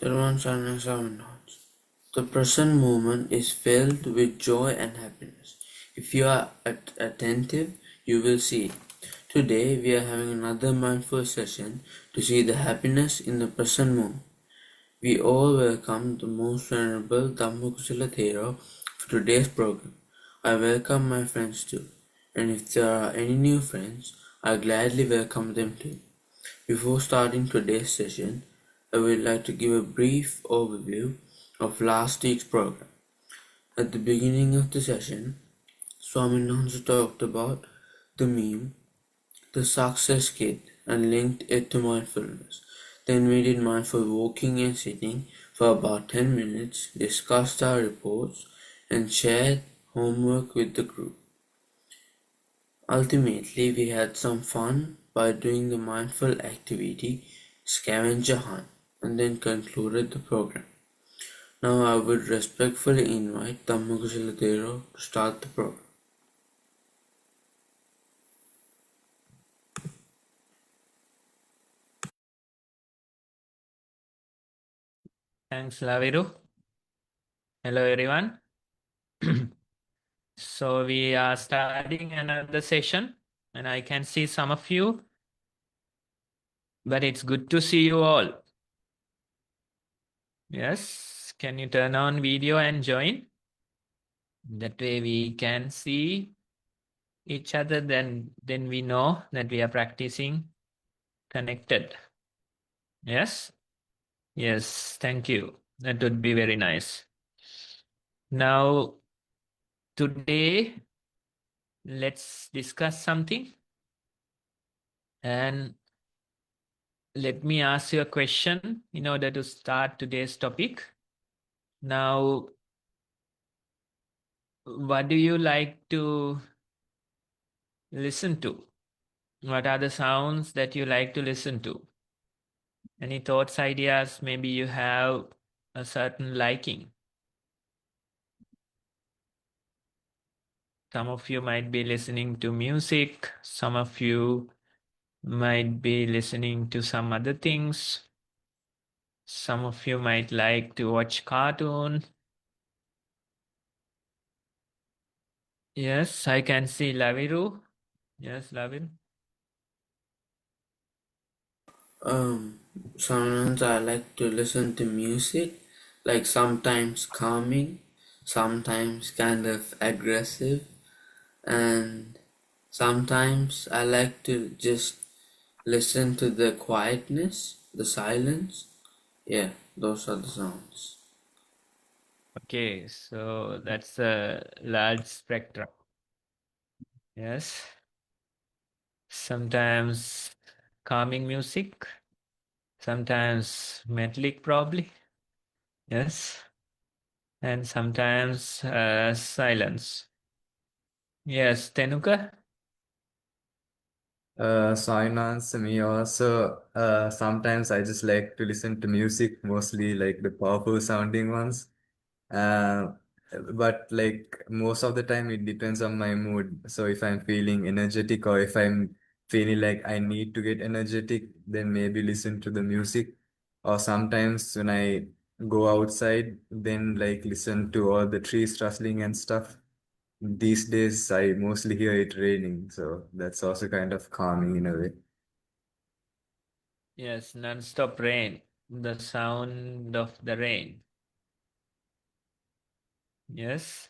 The present moment is filled with joy and happiness. If you are attentive, you will see it. Today, we are having another mindful session to see the happiness in the present moment. We all welcome the most venerable Dhammakusala Thero for today's program. I welcome my friends too, and if there are any new friends, I gladly welcome them too. Before starting today's session, I would like to give a brief overview of last week's program. At the beginning of the session, Swaminathan talked about the meme, the success kit, and linked it to mindfulness. Then we did mindful walking and sitting for about 10 minutes, discussed our reports, and shared homework with the group. Ultimately, we had some fun by doing the mindful activity scavenger hunt and then concluded the program. Now I would respectfully invite Dhammakusala Thero to start the program. Thanks, Laviru. Hello, everyone. So we are starting another session, and I can see some of you, but it's good to see you all. Yes, can you turn on video and join? That way we can see each other, then we know that we are practicing connected. Yes? Yes, thank you. That would be very nice. Now, today, let's discuss something. And let me ask you a question in order to start today's topic. Now, what do you like to listen to? What are the sounds that you like to listen to? Any thoughts, ideas? Maybe you have a certain liking. Some of you might be listening to music. Some of you might be listening to some other things. Some of you might like to watch cartoon. Yes, I can see Laviru. Yes, Laviru. Sometimes I like to listen to music, like sometimes calming, sometimes kind of aggressive, and sometimes I like to just listen to the quietness, the silence. Yeah, those are the sounds. Okay, so that's a large spectrum. Yes. Sometimes calming music, sometimes metallic probably. Yes. And sometimes silence. Yes, Tenuka. Finance, me also. Sometimes I just like to listen to music, mostly like the powerful sounding ones. Uh, but like most of the time, it depends on my mood. So if I'm feeling energetic or if I'm feeling like I need to get energetic, then maybe listen to the music. Or sometimes when I go outside, then like listen to all the trees rustling and stuff. These days, I mostly hear it raining, so that's also kind of calming in a way. Yes, non-stop rain. The sound of the rain. Yes.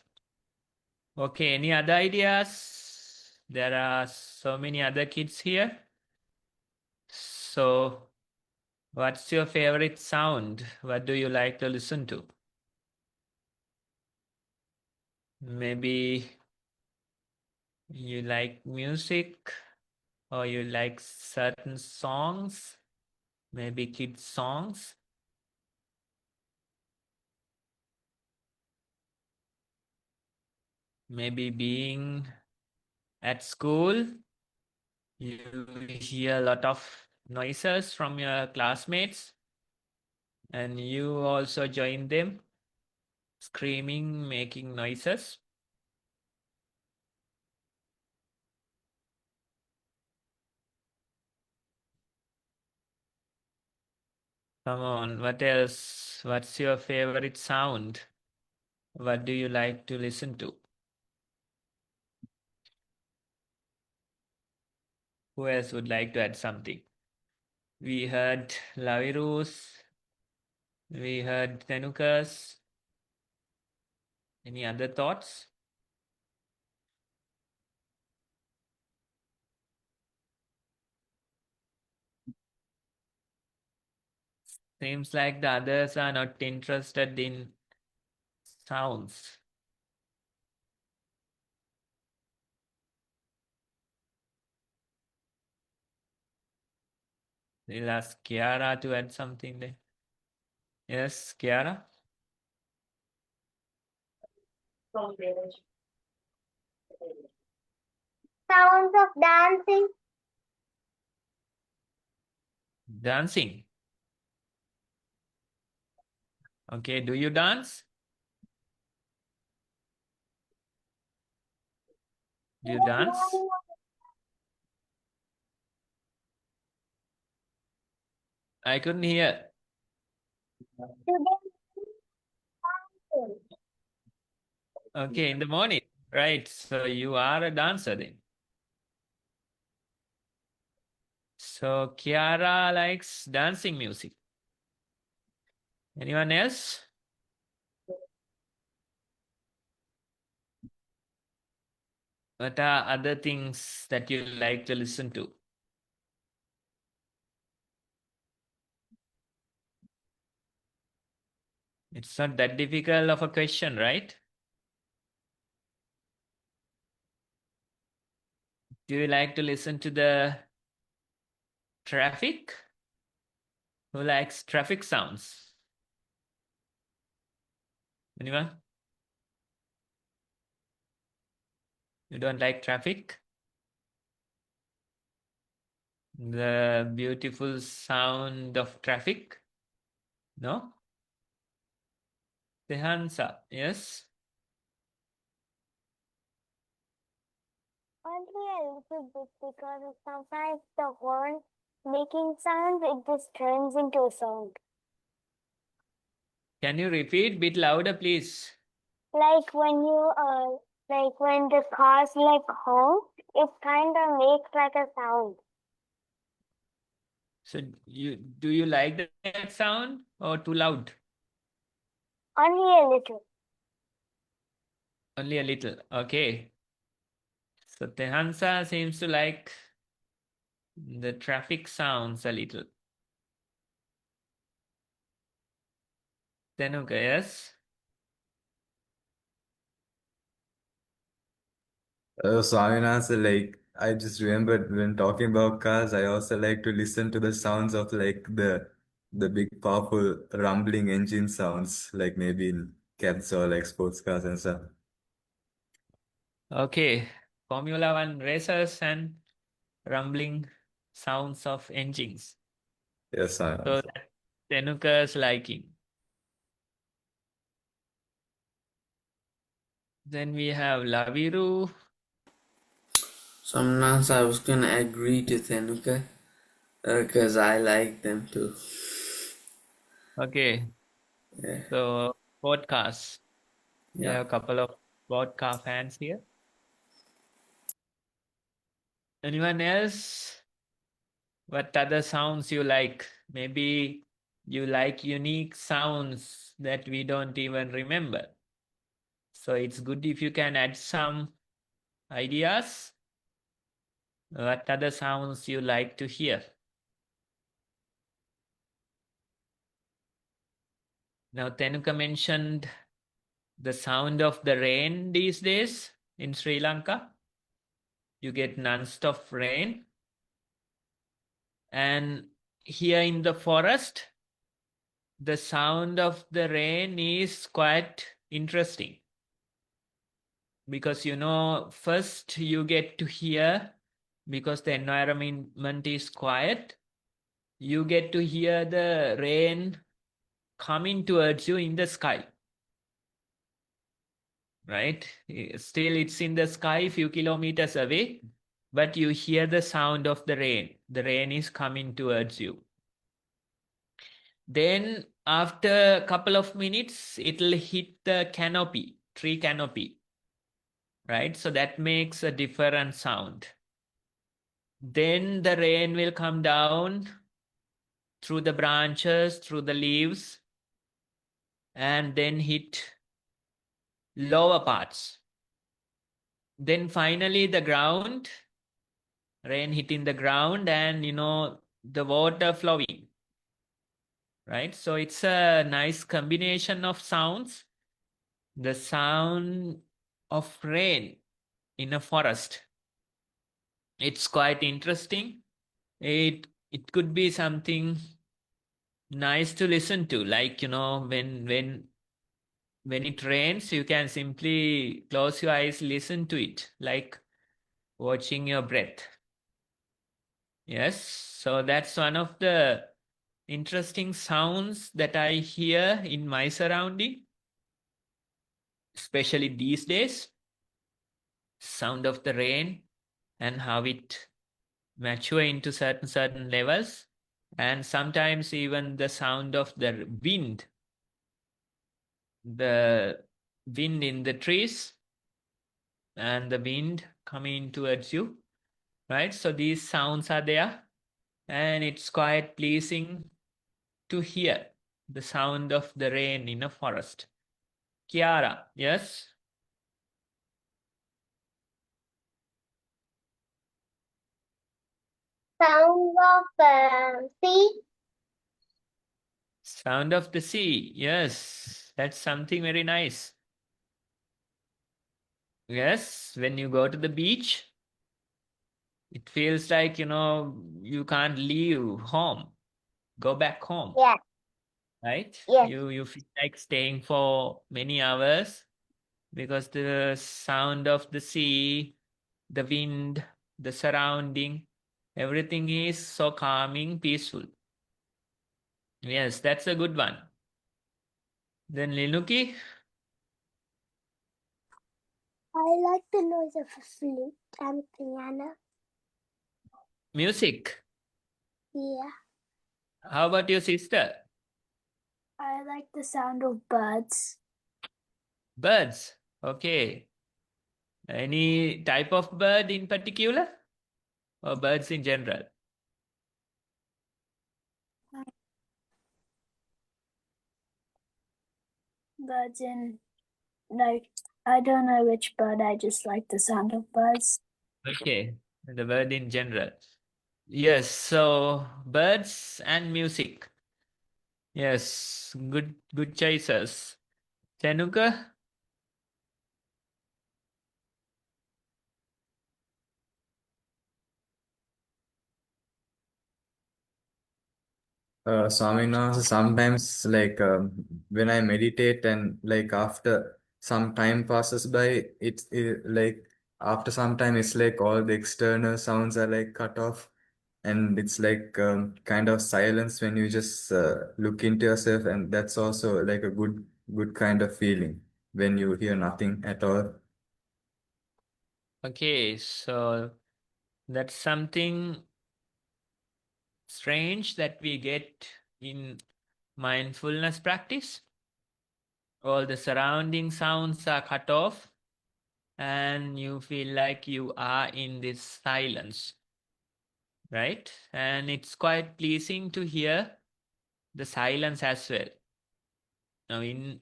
Okay, any other ideas? There are so many other kids here. So, what's your favorite sound? What do you like to listen to? Maybe you like music or you like certain songs, maybe kids' songs. Maybe being at school, you hear a lot of noises from your classmates and you also join them, screaming, making noises. Come on, what else? What's your favorite sound? What do you like to listen to? Who else would like to add something? We heard Lavirus. We heard Tenukas. Any other thoughts? Seems like the others are not interested in sounds. We'll ask Kiara to add something there. Yes, Kiara? Sounds of dancing. Dancing. Okay, do you dance? Do you dance? I couldn't hear. Okay, in the morning. Right, so you are a dancer then. So Kiara likes dancing music. Anyone else? What are other things that you like to listen to? It's not that difficult of a question, right? Do you like to listen to the traffic? Who likes traffic sounds? Anyone? You don't like traffic? The beautiful sound of traffic? No? Tehansa, yes? Only a little bit because sometimes the horn making sounds, it just turns into a song. Can you repeat a bit louder, please? Like when when the cars honk, it kind of makes like a sound. So do you like that sound or too loud? Only a little. Only a little. Okay. So Tehansa seems to like the traffic sounds a little. Tenuka, yes? Swaminathan, like I just remembered when talking about cars, I also like to listen to the sounds of like the big powerful rumbling engine sounds, like maybe in cabs or like sports cars and stuff. Okay. Formula One racers and rumbling sounds of engines. Yes, So Swaminathan. that's Tenuka's liking. Then we have Laviru. Sometimes I was gonna agree to Thenuka because I like them too. Okay. Yeah, So podcast. We yeah. have a couple of podcast fans here. Anyone else? What other sounds you like? Maybe you like unique sounds that we don't even remember. So it's good if you can add some ideas. What other sounds you like to hear? Now, Tenuka mentioned the sound of the rain these days in Sri Lanka. You get non-stop rain. And here in the forest, the sound of the rain is quite interesting. Because first you get to hear, because the environment is quiet, you get to hear the rain coming towards you in the sky, right? Still it's in the sky a few kilometers away, but you hear the sound of the rain. The rain is coming towards you. Then after a couple of minutes, it'll hit the canopy, tree canopy, right? So that makes a different sound. Then the rain will come down through the branches, through the leaves, and then hit lower parts. Then finally the ground, rain hitting the ground and, the water flowing, right? So it's a nice combination of sounds. The sound of rain in a forest. It's quite interesting. It could be something nice to listen to, like, when it rains, you can simply close your eyes, listen to it, like watching your breath. Yes, so that's one of the interesting sounds that I hear in my surrounding, especially these days. Sound of the rain and how it mature into certain levels, and sometimes even the sound of the wind in the trees and the wind coming towards you, right? So these sounds are there, and it's quite pleasing to hear the sound of the rain in a forest. Kiara, yes? Sound of sea. Sound of the sea, yes, that's something very nice. Yes, when you go to the beach, it feels like, you can't leave home, go back home. Yeah. Right? Yes. You feel like staying for many hours because the sound of the sea, the wind, the surrounding, everything is so calming, peaceful. Yes, that's a good one. Then Linuki, I like the noise of a flute and piano. music. Yeah. How about your sister? I like the sound of birds. Birds. Okay. Any type of bird in particular? Or birds in general? Birds in, like, I don't know which bird, I just like the sound of birds. Okay. The bird in general. Yes, so birds and music. Yes, good choices. Tenuka? Swamina, sometimes like when I meditate and like after some time passes by, like after some time it's like all the external sounds are like cut off, and it's like kind of silence when you just look into yourself, and that's also like a good kind of feeling when you hear nothing at all. Okay, so that's something strange that we get in mindfulness practice. All the surrounding sounds are cut off and you feel like you are in this silence, right? And it's quite pleasing to hear the silence as well. Now, in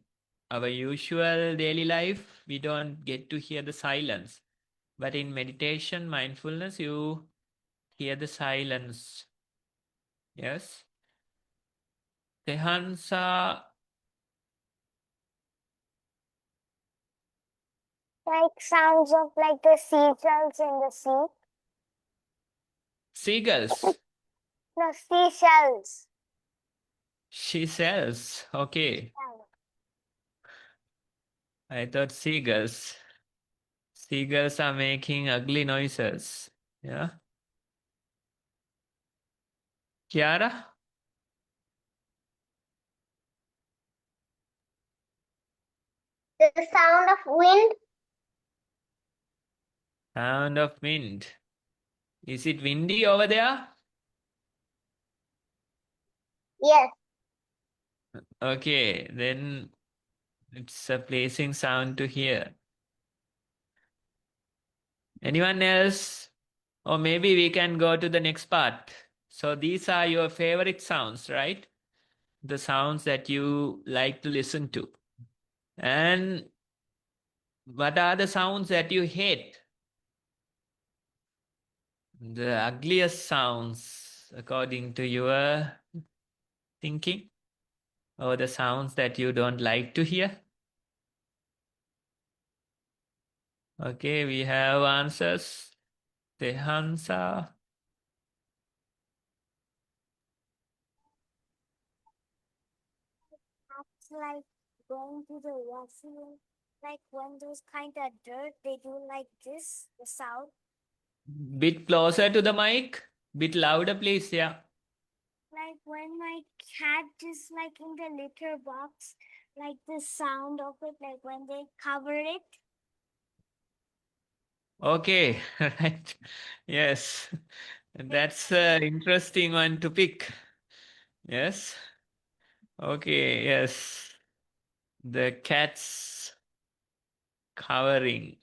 our usual daily life, we don't get to hear the silence. But in meditation, mindfulness, you hear the silence. Yes. Tehansa, Like sounds of like the seashells in the sea. seagulls. No, seashells. She sells. Okay. I thought seagulls. Seagulls are making ugly noises. Yeah. Kiara? The sound of wind. Sound of wind. Is it windy over there? Yes. Okay, then it's a pleasing sound to hear. Anyone else? Or maybe we can go to the next part. So these are your favorite sounds, right? The sounds that you like to listen to. And what are the sounds that you hate? The ugliest sounds, according to your thinking, or the sounds that you don't like to hear? Okay, we have answers. Tehansa. That's like going to the washroom. Like when there's kind of dirt, they do like this, the sound. Bit closer to the mic. Bit louder, please. Yeah. Like when my cat is like in the litter box, like the sound of it, like when they cover it. Okay. Right. Yes. That's an interesting one to pick. Yes. Okay. Yes. The cat's covering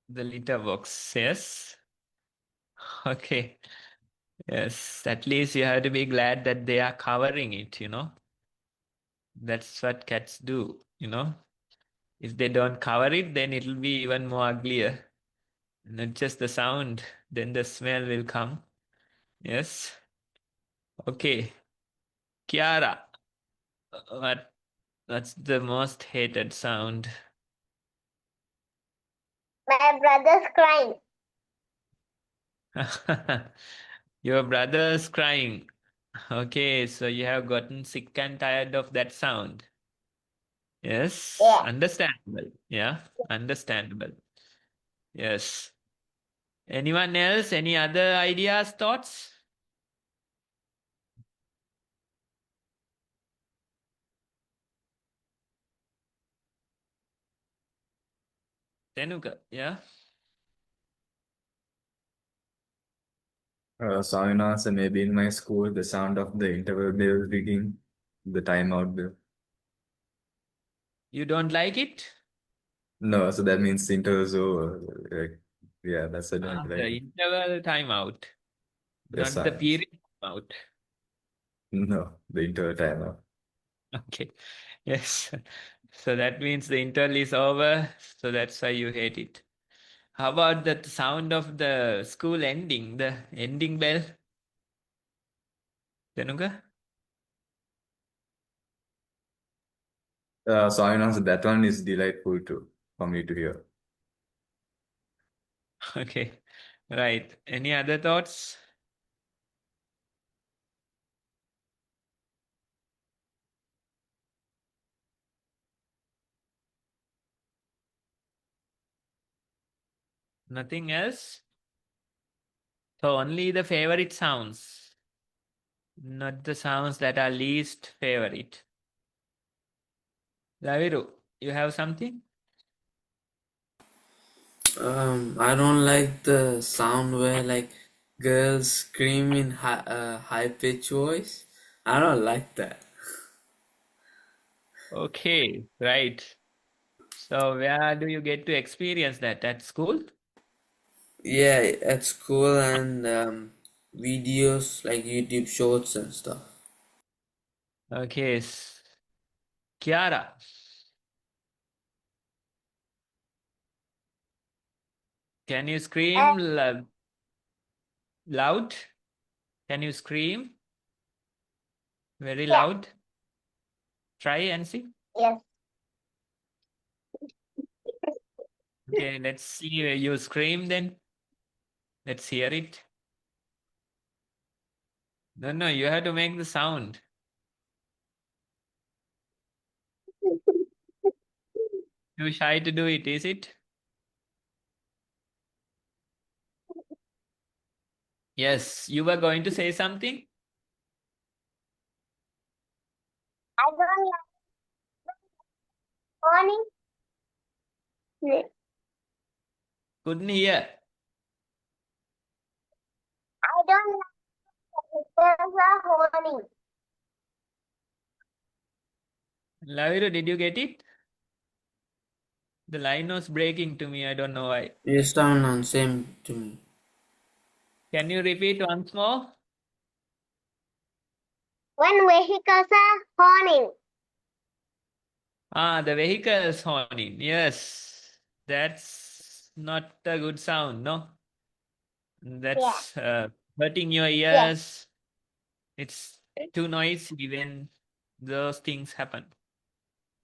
the litter box. Yes. Okay. Yes. At least you have to be glad that they are covering it, you know. That's what cats do, you know. If they don't cover it, then it'll be even more uglier. Not just the sound, then the smell will come. Yes. Okay. Kiara, what's the most hated sound? My brother's crying. Your brother's crying. Okay, so you have gotten sick and tired of that sound. Yes, Yeah. understandable. Yeah, understandable. Yes. Anyone else? Any other ideas, thoughts? Tenuka, yeah? Sound answer maybe in my school, the sound of the interval bell ringing, the timeout bell. You don't like it? No, so that means the interval's over. Like, yeah, that's I don't The like it. interval timeout, Yes, not the silence. period timeout. No, the interval timeout. Okay. Yes. So that means the interval is over. So that's why you hate it. How about the sound of the school ending, the ending bell? Tenuka? Sound answer, that one is delightful too for me to hear. Okay. Right. Any other thoughts? Nothing else? So only the favorite sounds, not the sounds that are least favorite. Laviru, you have something? I don't like the sound where like girls scream in high pitch voice. I don't like that. Okay, right. So where do you get to experience that? At school? Yeah, at school and videos like YouTube shorts and stuff. Okay. Kiara, can you scream loud? Can you scream very Yeah. loud? Try and see. Yes. Okay, let's see you scream then. Let's hear it. No, you have to make the sound. Too shy to do it, is it? Yes, you were going to say something? I don't like morning. Couldn't hear. I don't like there's a morning. Laviru, did you get it? The line was breaking to me. I don't know why. Yes, Ramanan, same to me. Can you repeat once more? When vehicles are horning. Ah, the vehicles horning. Yes, that's not a good sound, no? That's hurting your Yeah. ears. It's too noisy when those things happen.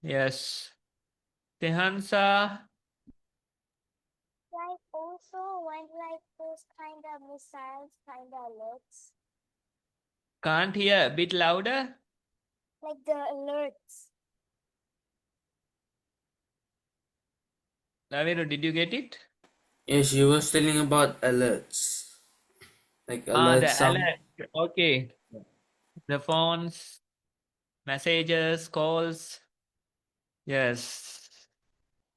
Yes. Tehansa, Like also when like those kind of missiles kind of alerts. can't hear. A bit louder. Like the alerts. Laviru, did you get it? Yes, she was telling about alerts. Like Ah, alert the sound. alert. Okay. The phones, messages, calls. Yes.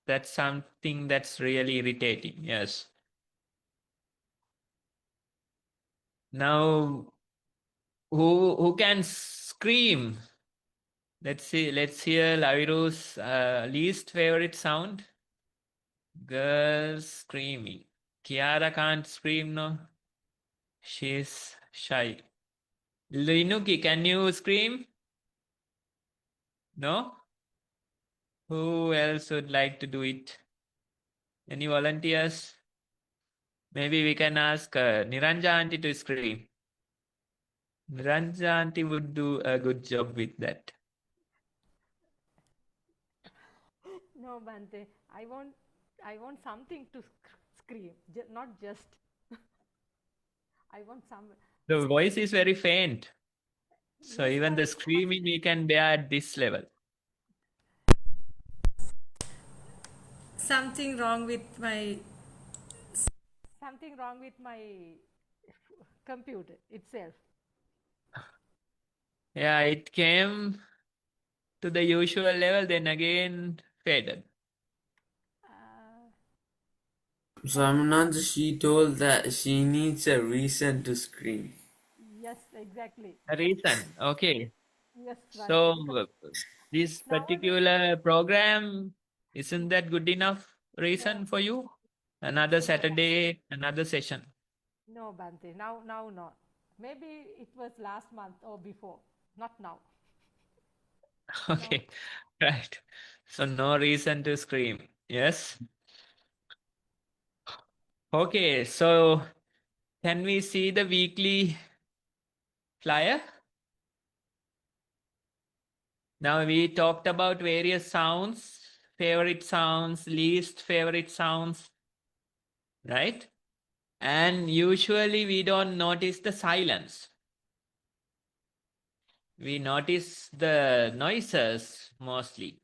That's something that's really irritating. Yes. Now, who can scream? Let's see. Let's hear Laviru's least favorite sound. Girls screaming. Kiara can't scream, no. She's shy. Linuki, can you scream? No? Who else would like to do it? Any volunteers? Maybe we can ask Niranja auntie to scream. Niranja auntie would do a good job with that. No, Bante. I want something to scream, not just. I want some. The voice is very faint. So Yes, even the screaming we can bear at this level. something wrong with my. Something wrong with my computer itself. Yeah, it came to the usual level, then again faded. So Ramanan, she told that she needs a reason to scream. Yes, exactly. A reason. Okay. Yes, Bante. So Because this nowadays, particular program, isn't that good enough reason for you? Another Saturday, another session. no, Bante. Now, not. Maybe it was last month or before. Not now. Okay, right. So no reason to scream. Yes. Okay, so can we see the weekly flyer? Now we talked about various sounds, favorite sounds, least favorite sounds, right? And usually we don't notice the silence. We notice the noises mostly.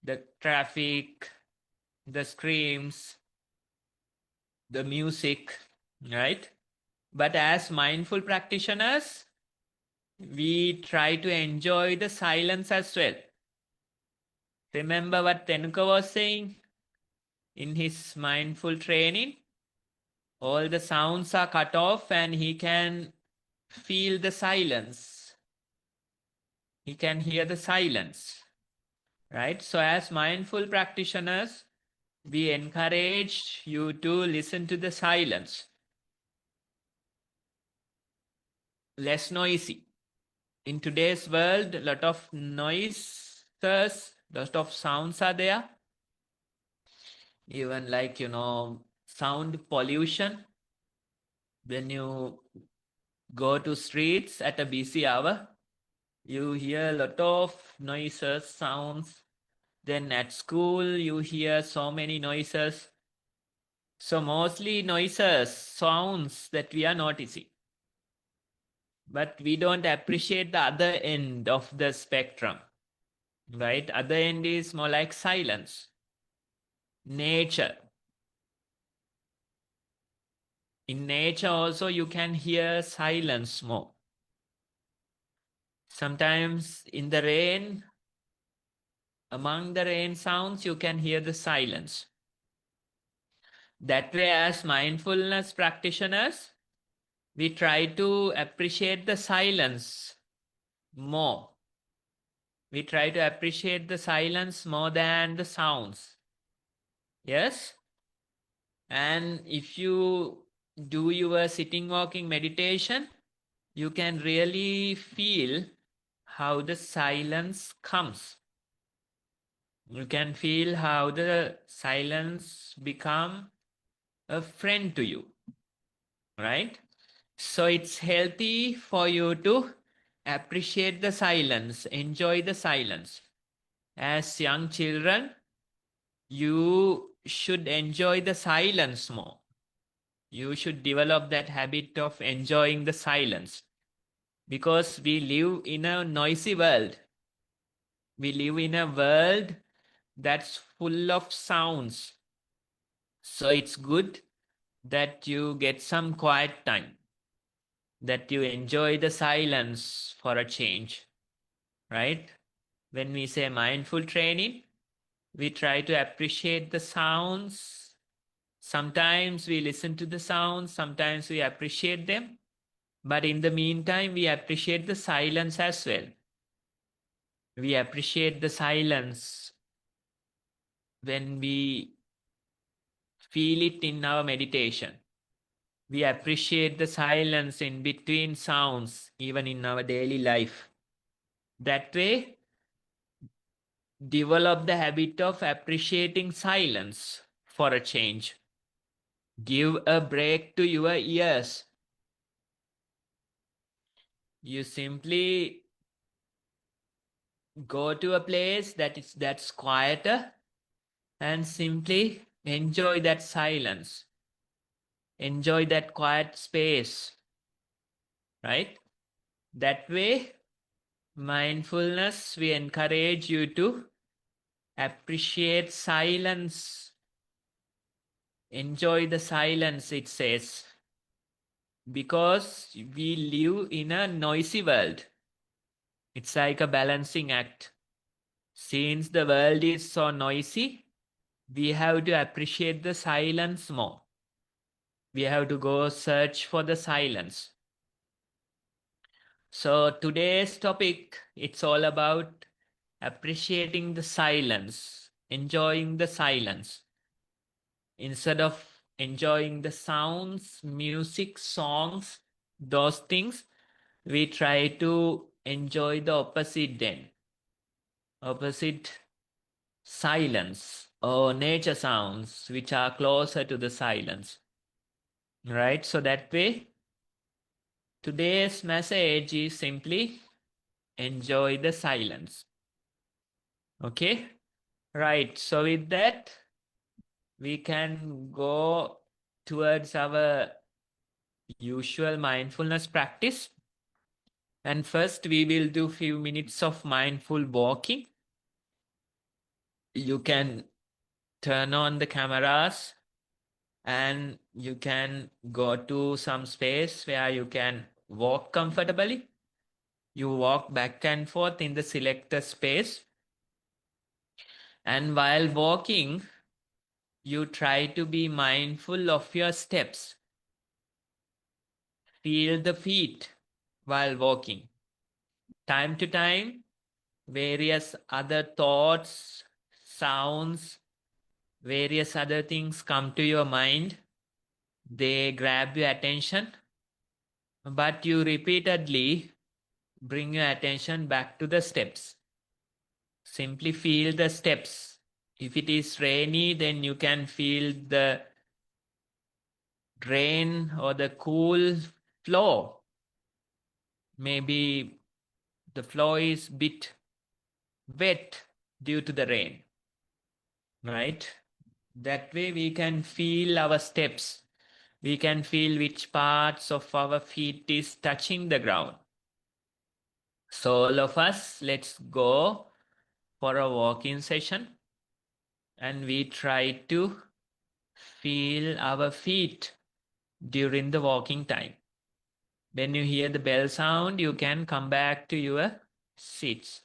The traffic, the screams, the music, right? But as mindful practitioners, we try to enjoy the silence as well. Remember what Tenuka was saying in his mindful training? All the sounds are cut off and he can feel the silence. He can hear the silence, right? So as mindful practitioners, we encourage you to listen to the silence. Less noisy. In today's world, a lot of noises, lot of sounds are there. Even like, sound pollution. When you go to streets at a busy hour, you hear a lot of noises, sounds. Then at school, you hear so many noises. So mostly noises, sounds that we are noticing. But we don't appreciate the other end of the spectrum, right? Other end is more like silence, nature. In nature also, you can hear silence more. Sometimes in the rain, among the rain sounds, you can hear the silence. That way, as mindfulness practitioners, we try to appreciate the silence more. We try to appreciate the silence more than the sounds. Yes? And if you do your sitting walking meditation, you can really feel how the silence comes. You can feel how the silence become a friend to you, right? So it's healthy for you to appreciate the silence, enjoy the silence. As young children, you should enjoy the silence more. You should develop that habit of enjoying the silence, because we live in a noisy world. We live in a world that's full of sounds. So it's good that you get some quiet time, that you enjoy the silence for a change, right? When we say mindful training, we try to appreciate the sounds. Sometimes we listen to the sounds, sometimes we appreciate them. But in the meantime, we appreciate the silence as well. We appreciate the silence when we feel it in our meditation. We appreciate the silence in between sounds, even in our daily life. That way, develop the habit of appreciating silence for a change. Give a break to your ears. You simply go to a place that's quieter and simply enjoy that silence. Enjoy that quiet space, right? That way, mindfulness, we encourage you to appreciate silence. Enjoy the silence, it says, because we live in a noisy world. It's like a balancing act. Since the world is so noisy, we have to appreciate the silence more. We have to go search for the silence. So today's topic, it's all about appreciating the silence, enjoying the silence. Instead of enjoying the sounds, music, songs, those things, we try to enjoy the opposite then. Opposite, silence or nature sounds, which are closer to the silence. Right? So that way, today's message is simply enjoy the silence. Okay? Right. So with that, we can go towards our usual mindfulness practice. And first, we will do few minutes of mindful walking. You can turn on the cameras and you can go to some space where you can walk comfortably. You walk back and forth in the selected space. And while walking, you try to be mindful of your steps. Feel the feet while walking. Time to time, various other thoughts, sounds, various other things come to your mind. They grab your attention, but you repeatedly bring your attention back to the steps. Simply feel the steps. If it is rainy, then you can feel the rain or the cool floor. Maybe the floor is bit wet due to the rain, right? That way we can feel our steps. We can feel which parts of our feet is touching the ground. So all of us, let's go for a walking session and we try to feel our feet during the walking time. When you hear the bell sound, you can come back to your seats.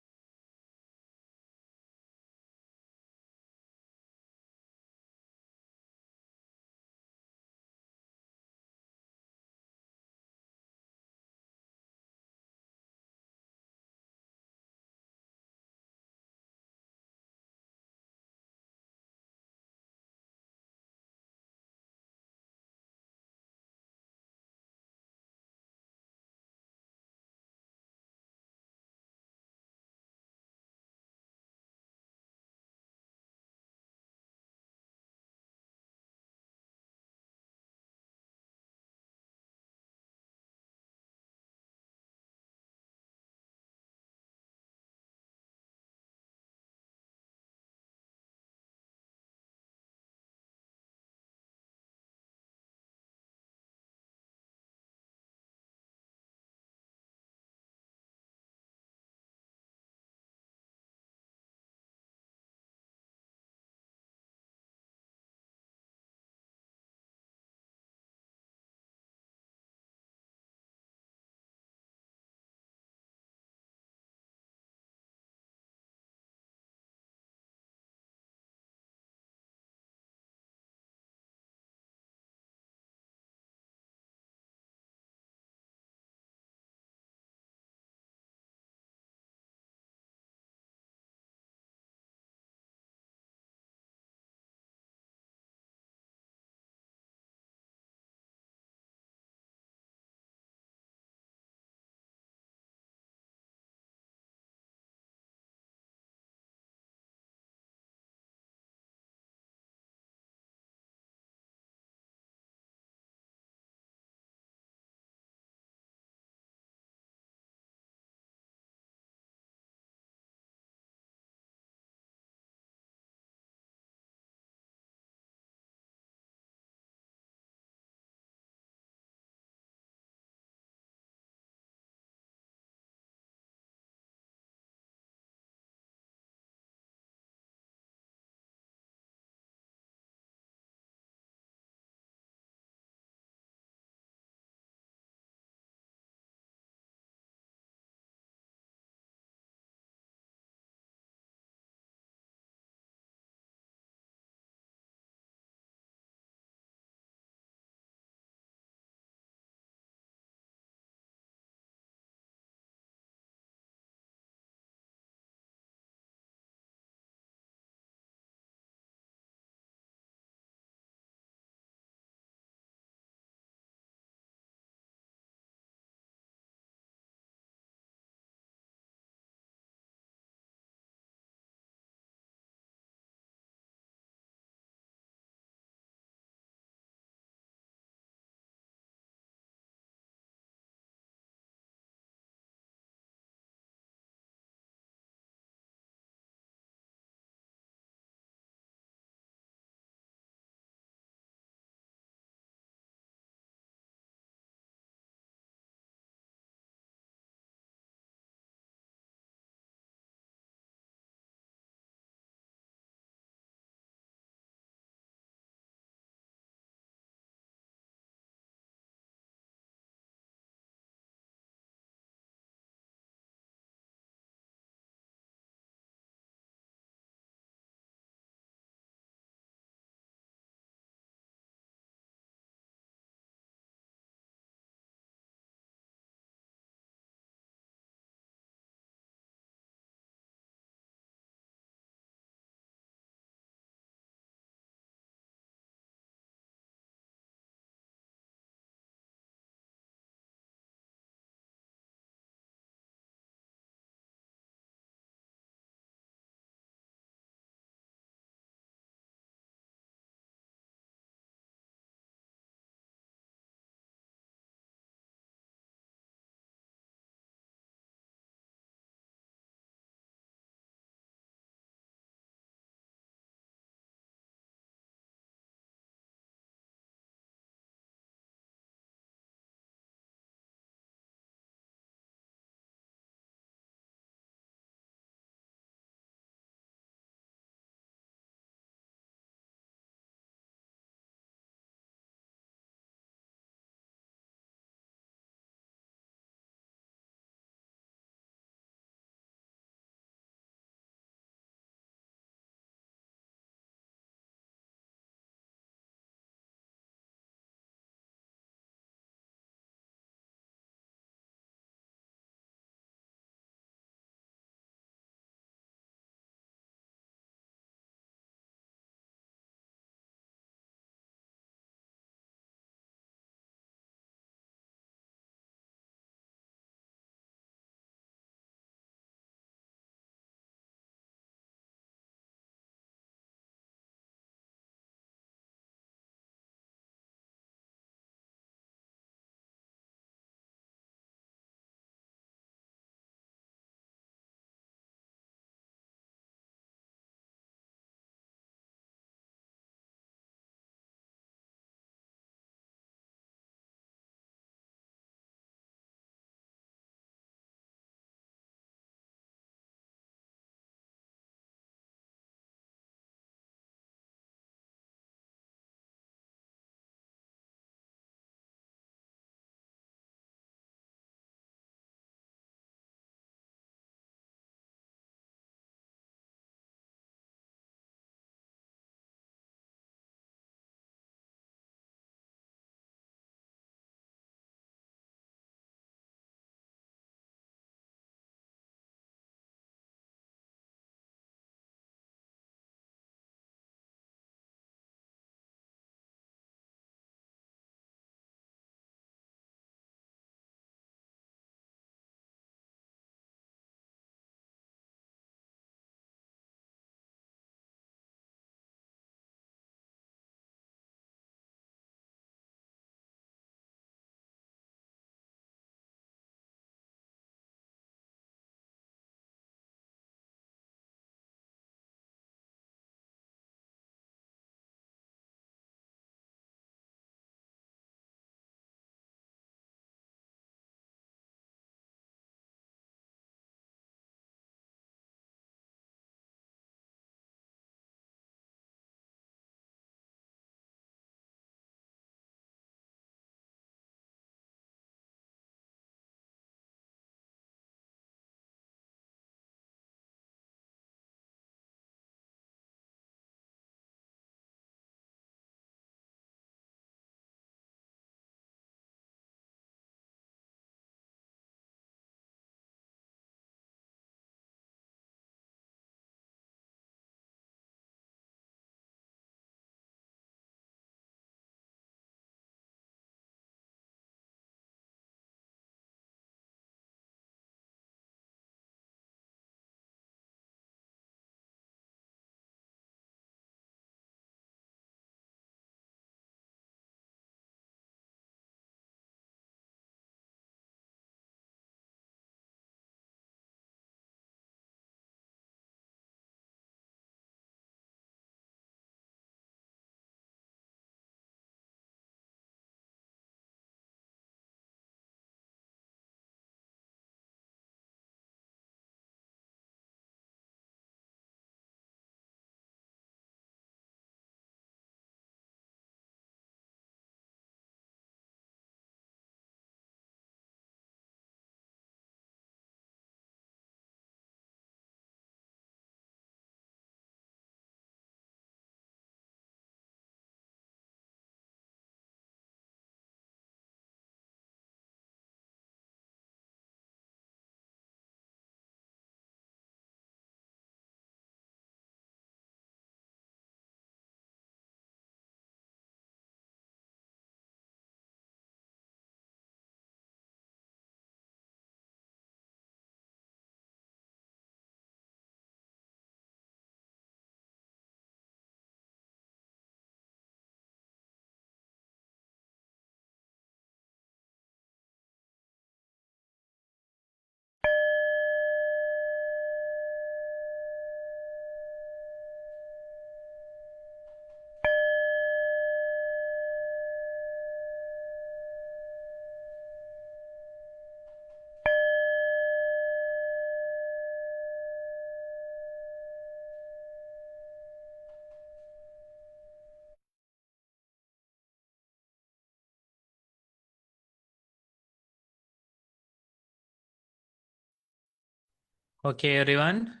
Okay, everyone.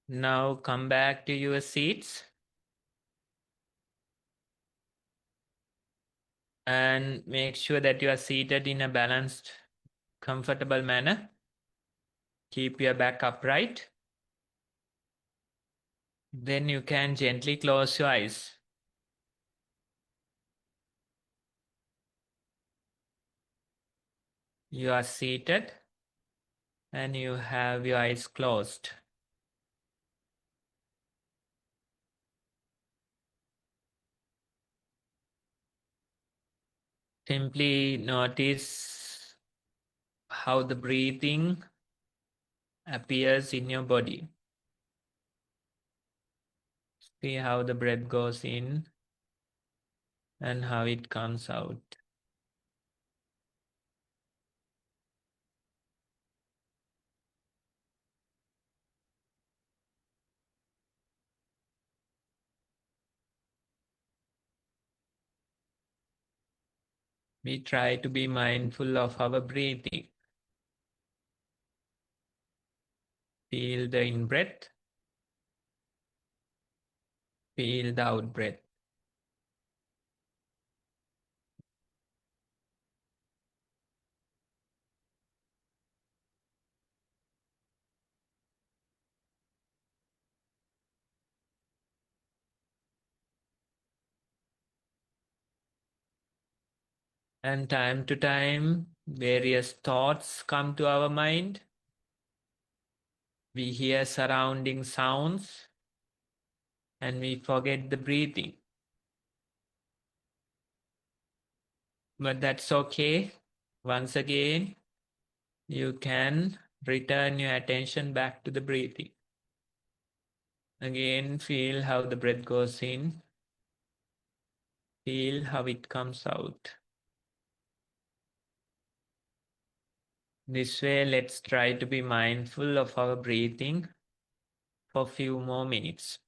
Now come back to your seats and make sure that you are seated in a balanced, comfortable manner. Keep your back upright. Then you can gently close your eyes. You are seated and you have your eyes closed. Simply notice how the breathing appears in your body. See how the breath goes in and how it comes out. We try to be mindful of our breathing. Feel the in-breath. Feel the out-breath. And time to time, various thoughts come to our mind. We hear surrounding sounds and we forget the breathing. But that's okay. Once again, you can return your attention back to the breathing. Again, feel how the breath goes in. Feel how it comes out. This way, let's try to be mindful of our breathing for a few more minutes.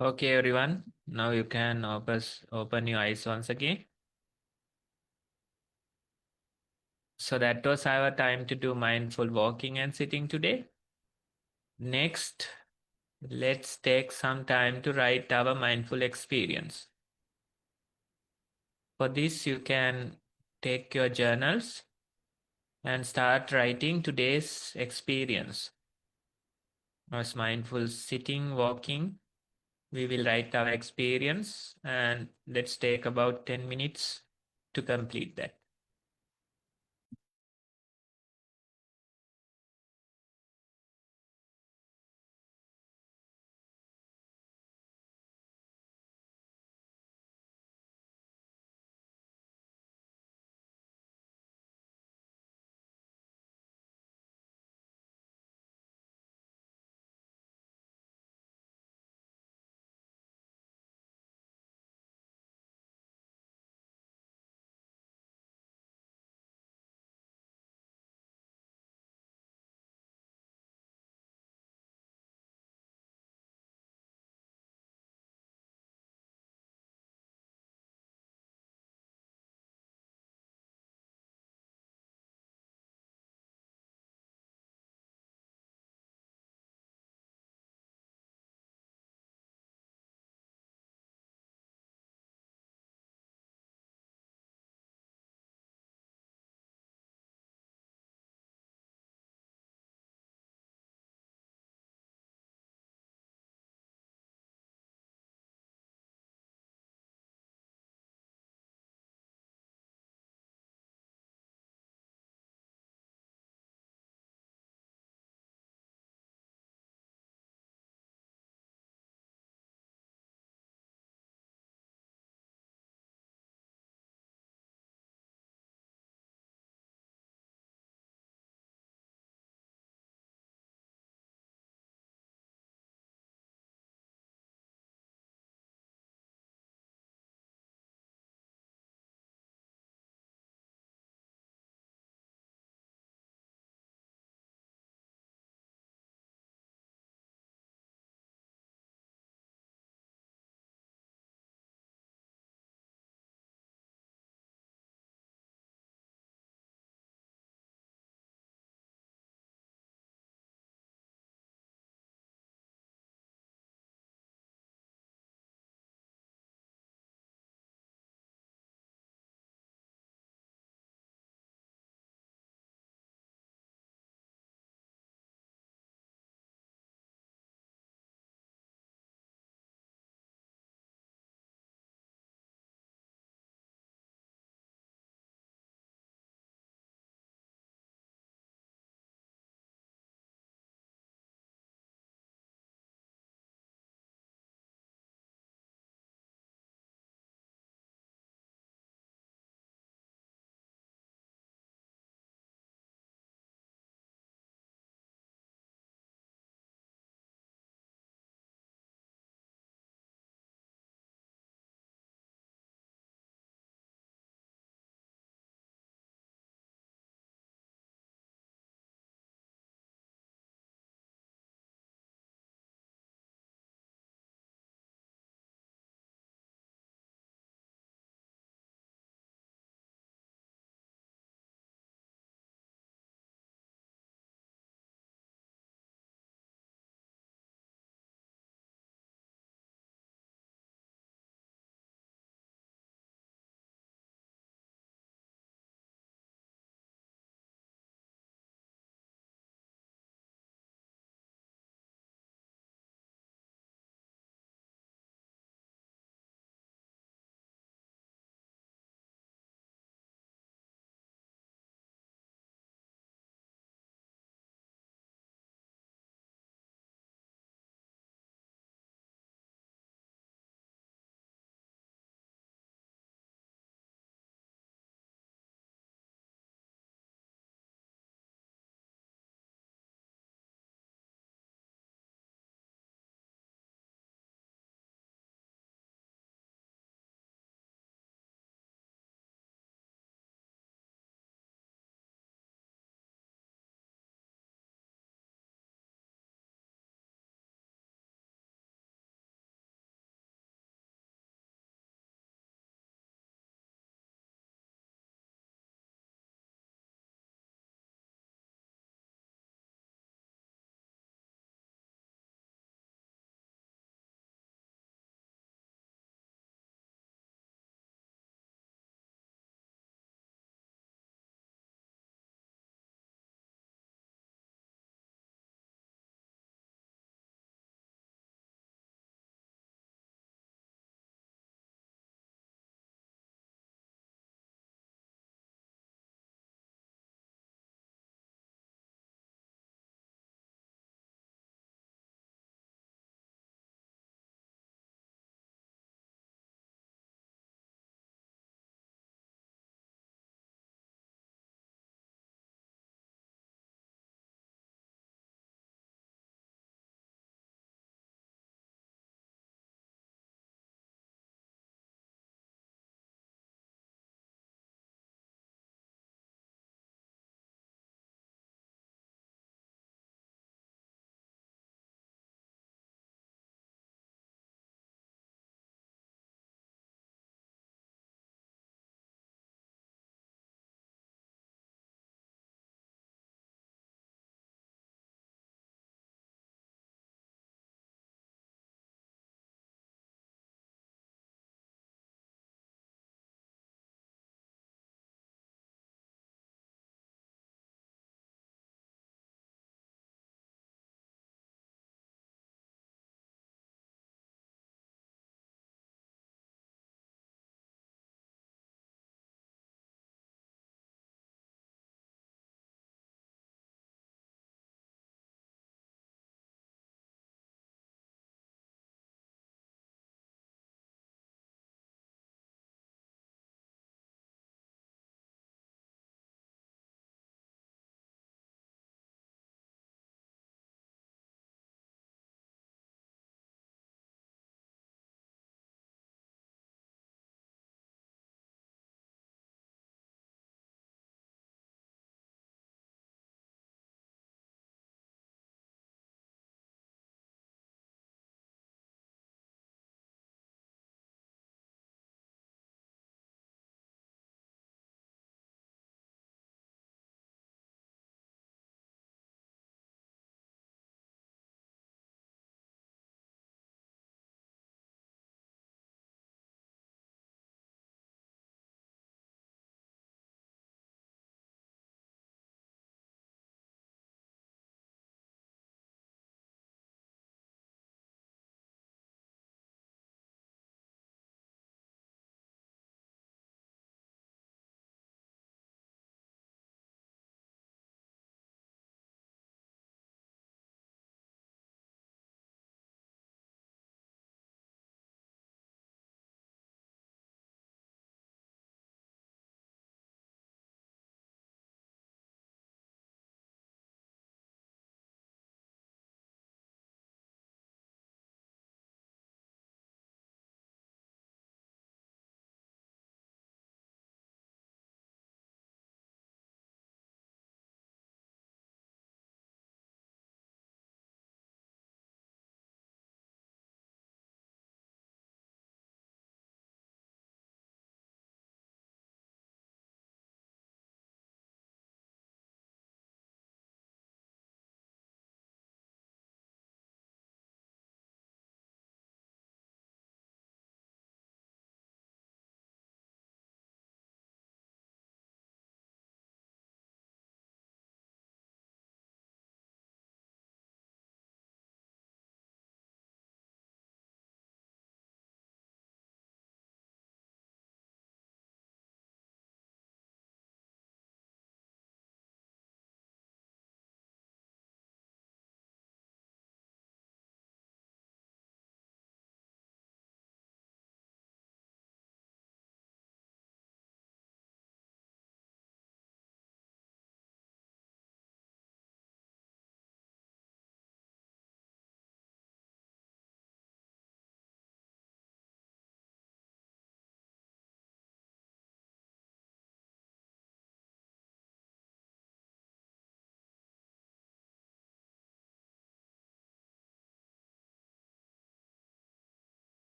Okay, everyone. Now you can open your eyes once again. So that was our time to do mindful walking and sitting today. Next, let's take some time to write our mindful experience. For this, you can take your journals and start writing today's experience. As mindful sitting, walking, we will write our experience, and let's take about 10 minutes to complete that.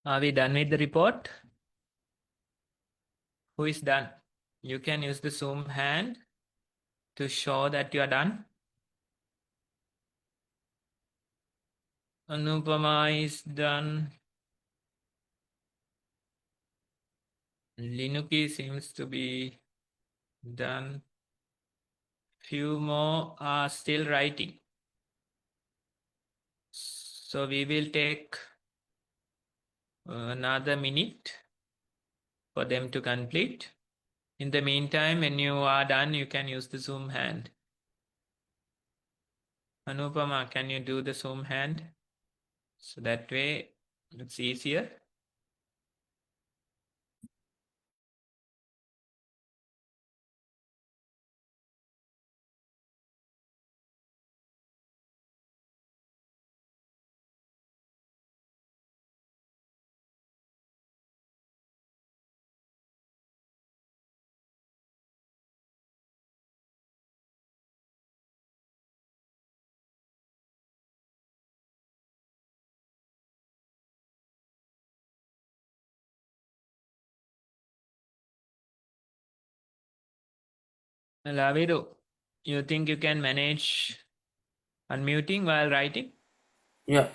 Are we done with the report? Who is done? You can use the Zoom hand to show that you are done. Anupama is done. Linuki seems to be done. Few more are still writing. So we will take another minute for them to complete. In the meantime, when you are done, you can use the Zoom hand. Anupama, can you do the Zoom hand? So that way it's easier. Laviru, you think you can manage unmuting while writing? Yeah.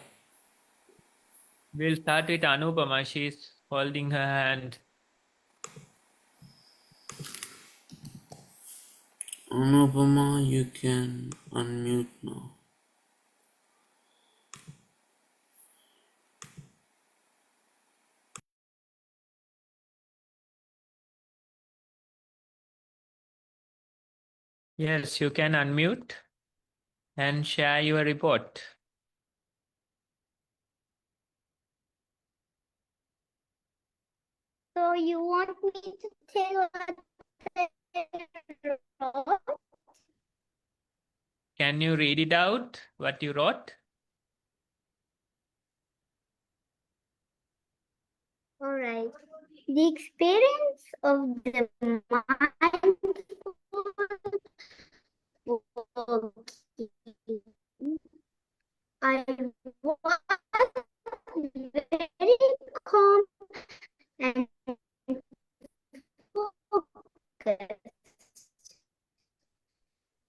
We'll start with Anupama. She's holding her hand. Anupama, you can unmute now. Yes, you can unmute and share your report. So you want me to tell what I wrote? Can you read it out, what you wrote? All right. The experience of the mindful walking. I was very calm and focused.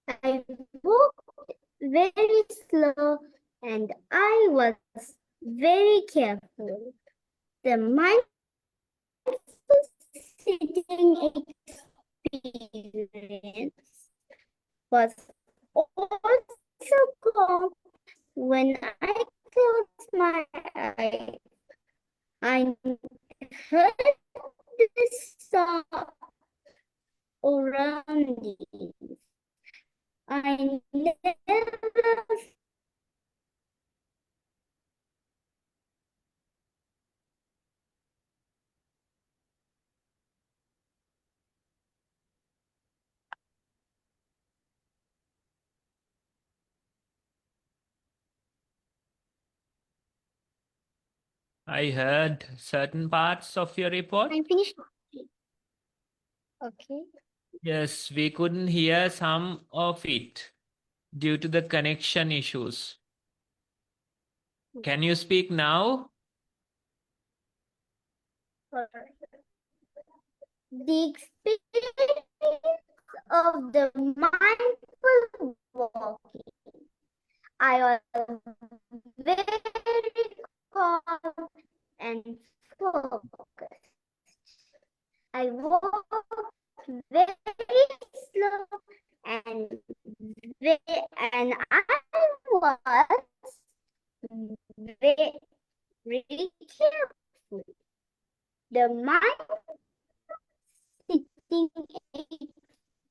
I walked very slow and I was very careful. The mindful sitting experience was also calm. When I closed my eyes, I heard the sound around me. I never I heard certain parts of your report. I'm finished. Okay. Yes, we couldn't hear some of it due to the connection issues. Can you speak now? The experience of the mindful walking. I was very calm and focused. I walked very slow and I was very careful. The mind sitting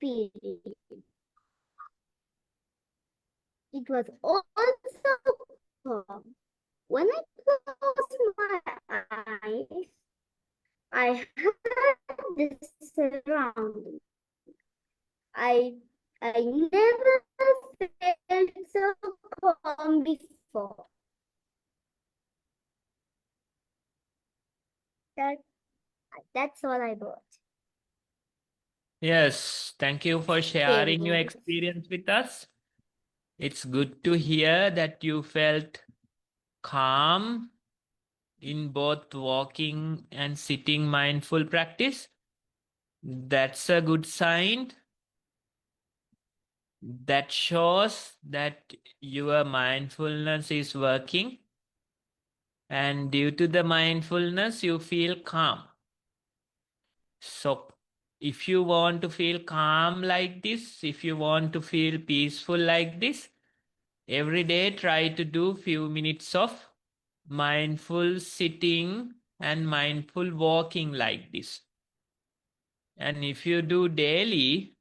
experience. It was also calm. When I closed my eyes, I heard the surroundings. I never felt so calm before. That's all I brought. Yes, thank you for sharing your experience with us. It's good to hear that you felt calm in both walking and sitting mindful practice. That's a good sign. That shows that your mindfulness is working, and due to the mindfulness, you feel calm. So if you want to feel calm like this, if you want to feel peaceful like this, every day try to do few minutes of mindful sitting and mindful walking like this. And if you do daily,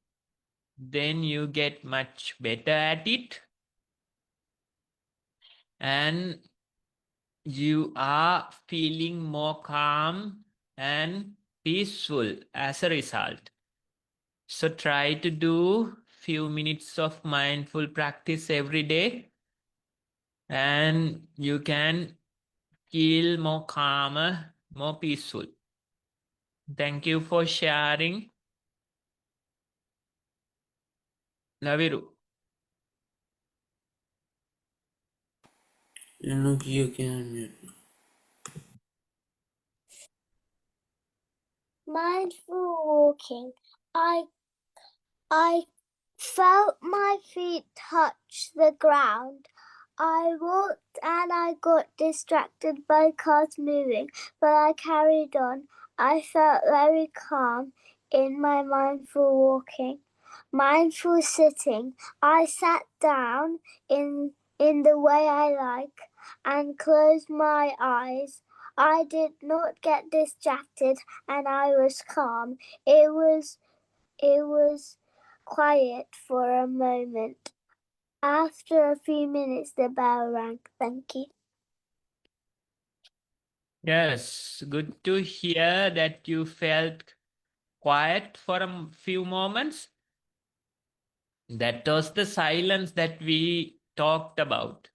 then you get much better at it. And you are feeling more calm and peaceful as a result. So try to do few minutes of mindful practice every day, and you can feel more calmer, more peaceful. Thank you for sharing. Naviru. You can unmute. Mindful walking. I felt my feet touch the ground. I walked and I got distracted by cars moving, but I carried on. I felt very calm in my mindful walking. Mindful sitting. I sat down in the way I like and closed my eyes. I did not get distracted and I was calm. It was quiet for a moment. After a few minutes, the bell rang. Thank you. Yes, good to hear that you felt quiet for a few moments. That was the silence that we talked about.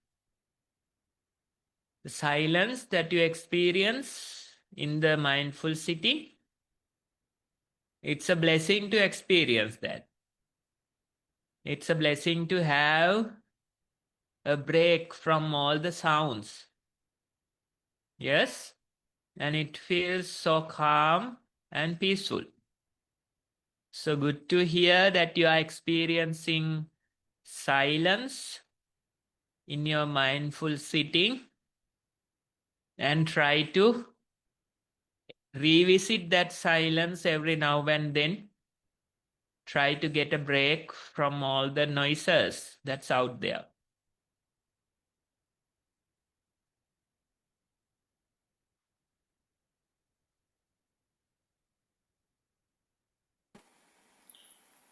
The silence that you experience in the mindful sitting, it's a blessing to experience that. It's a blessing to have a break from all the sounds. Yes? And it feels so calm and peaceful. So good to hear that you are experiencing silence in your mindful sitting, and try to revisit that silence every now and then. Try to get a break from all the noises that's out there.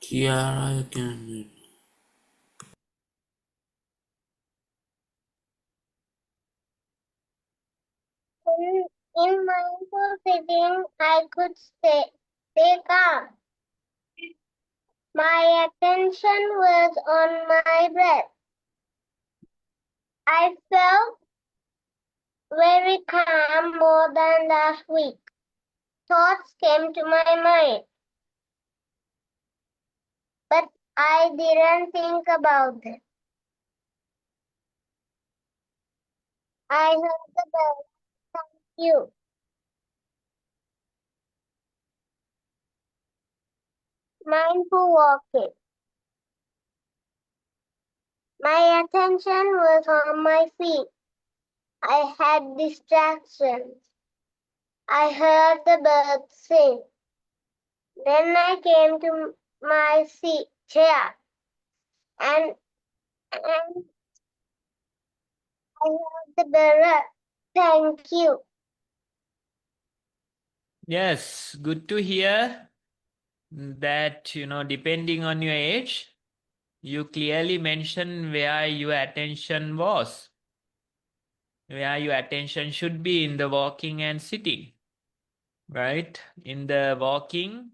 Kiara, you can unmute. In mindful sitting, I could stay calm. My attention was on my breath. I felt very calm more than last week. Thoughts came to my mind, but I didn't think about them. I heard the bell. Thank you. Mindful walking. My attention was on my feet. I had distractions. I heard the birds sing. Then I came to my chair and I heard the bell. Thank you. Yes, good to hear that, depending on your age, you clearly mention where your attention was, where your attention should be in the walking and sitting, right? In the walking,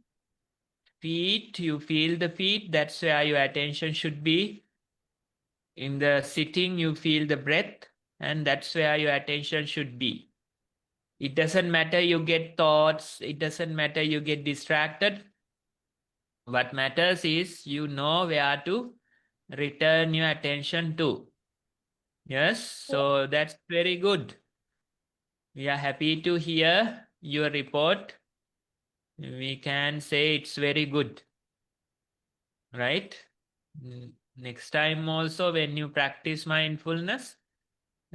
feet, you feel the feet, that's where your attention should be. In the sitting, you feel the breath, and that's where your attention should be. It doesn't matter you get thoughts, it doesn't matter you get distracted. What matters is you know where to return your attention to. Yes, so that's very good. We are happy to hear your report. We can say it's very good, right? Next time also, when you practice mindfulness,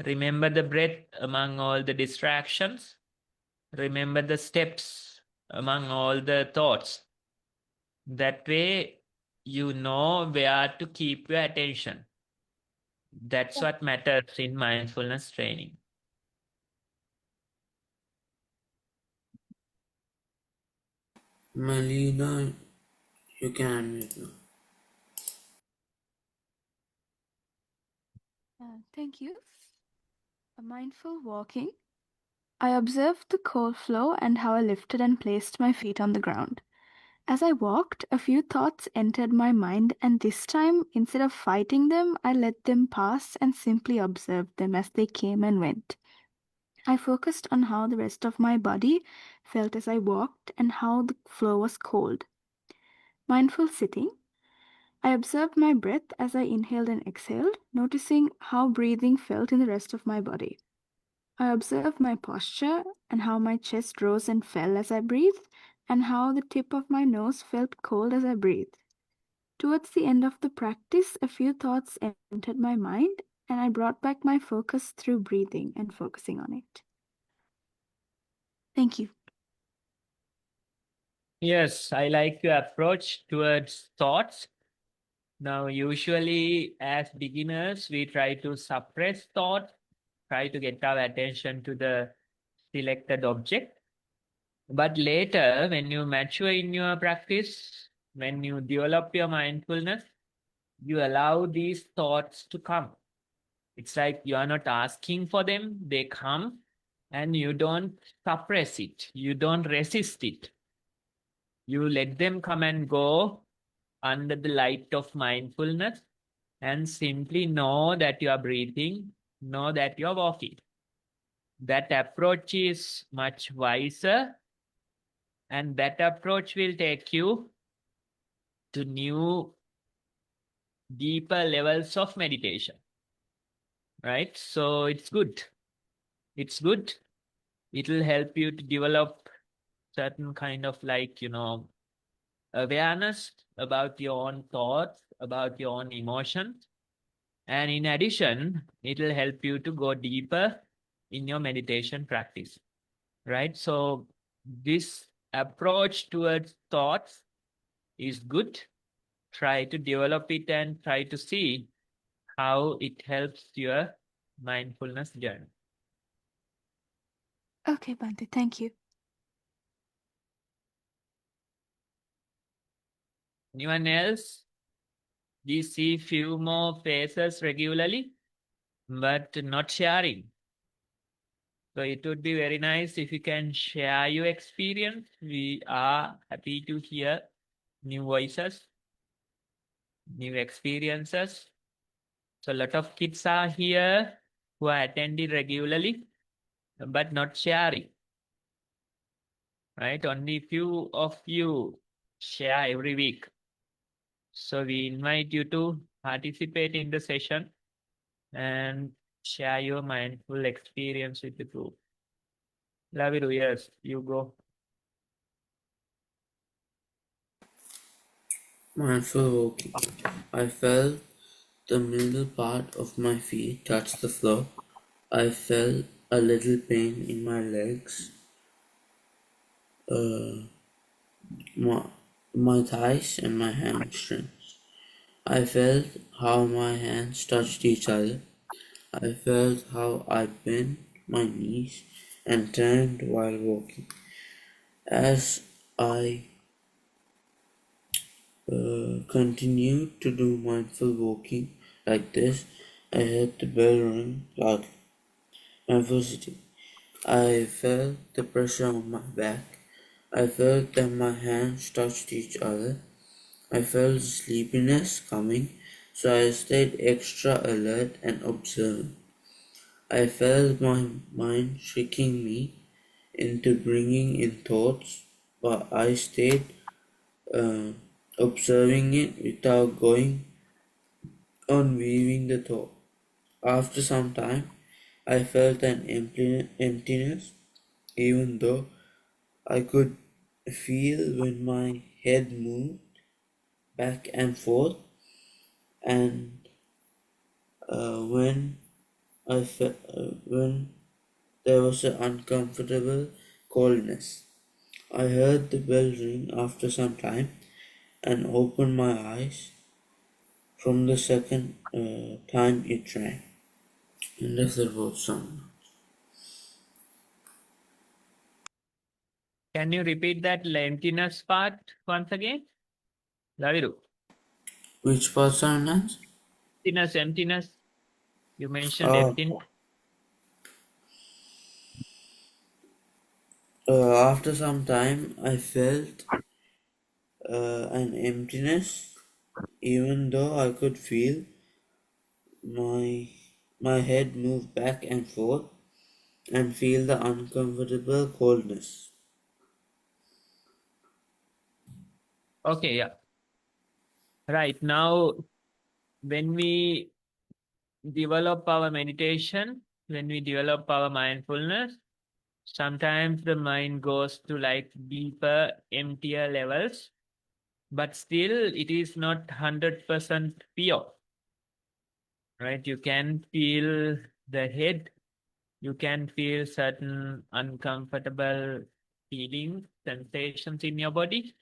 remember the breath among all the distractions. Remember the steps among all the thoughts. That way, you know where to keep your attention. That's what matters in mindfulness training. Melina, you can unmute now. Thank you. Mindful walking. I observed the cold flow and how I lifted and placed my feet on the ground. As I walked, a few thoughts entered my mind, and this time, instead of fighting them, I let them pass and simply observed them as they came and went. I focused on how the rest of my body felt as I walked and how the floor was cold. Mindful sitting. I observed my breath as I inhaled and exhaled, noticing how breathing felt in the rest of my body. I observed my posture and how my chest rose and fell as I breathed, and how the tip of my nose felt cold as I breathed. Towards the end of the practice, a few thoughts entered my mind, and I brought back my focus through breathing and focusing on it. Thank you. Yes, I like your approach towards thoughts. Now, usually as beginners, we try to suppress thought, try to get our attention to the selected object. But later, when you mature in your practice, when you develop your mindfulness, you allow these thoughts to come. It's like you are not asking for them, they come, and you don't suppress it, you don't resist it. You let them come and go under the light of mindfulness and simply know that you are breathing, know that you are walking. That approach is much wiser, and that approach will take you to new, deeper levels of meditation, right? So it's good. It's good. It will help you to develop certain kind of awareness about your own thoughts, about your own emotions. And in addition, it will help you to go deeper in your meditation practice, right? So this approach towards thoughts is good. Try to develop it and try to see how it helps your mindfulness journey. Okay, Bhante, thank you. Anyone else? We see few more faces regularly, but not sharing. So it would be very nice if you can share your experience. We are happy to hear new voices, new experiences. So a lot of kids are here who are attending regularly, but not sharing, right? Only few of you share every week. So we invite you to participate in the session and share your mindful experience with the group. Laviru, yes, you go. Mindful walking. I felt the middle part of my feet touch the floor. I felt a little pain in my legs, my, my thighs, and my hamstrings. I felt how my hands touched each other. I felt how I bent my knees and turned while walking. As I continued to do mindful walking like this, I heard the bell ring loudly. Mindful sitting. I felt the pressure on my back. I felt that my hands touched each other. I felt sleepiness coming, so I stayed extra alert and observant. I felt my mind tricking me into bringing in thoughts, but I stayed observing it without going on weaving the thought. After some time, I felt an emptiness, even though I could feel when my head moved back and forth, and when there was an uncomfortable coldness. I heard the bell ring after some time and opened my eyes from the second time it rang. And that's the word sound. Can you repeat that emptiness part once again? Laviru. Which part sound has? Emptiness. You mentioned Uh, emptiness. After some time, I felt an emptiness, even though I could feel my my head move back and forth and feel the uncomfortable coldness. Okay, yeah. Right. Now, when we develop our meditation, when we develop our mindfulness, sometimes the mind goes to like deeper, emptier levels, but still it is not 100% pure, right? You can feel the head, you can feel certain uncomfortable feelings, sensations in your body,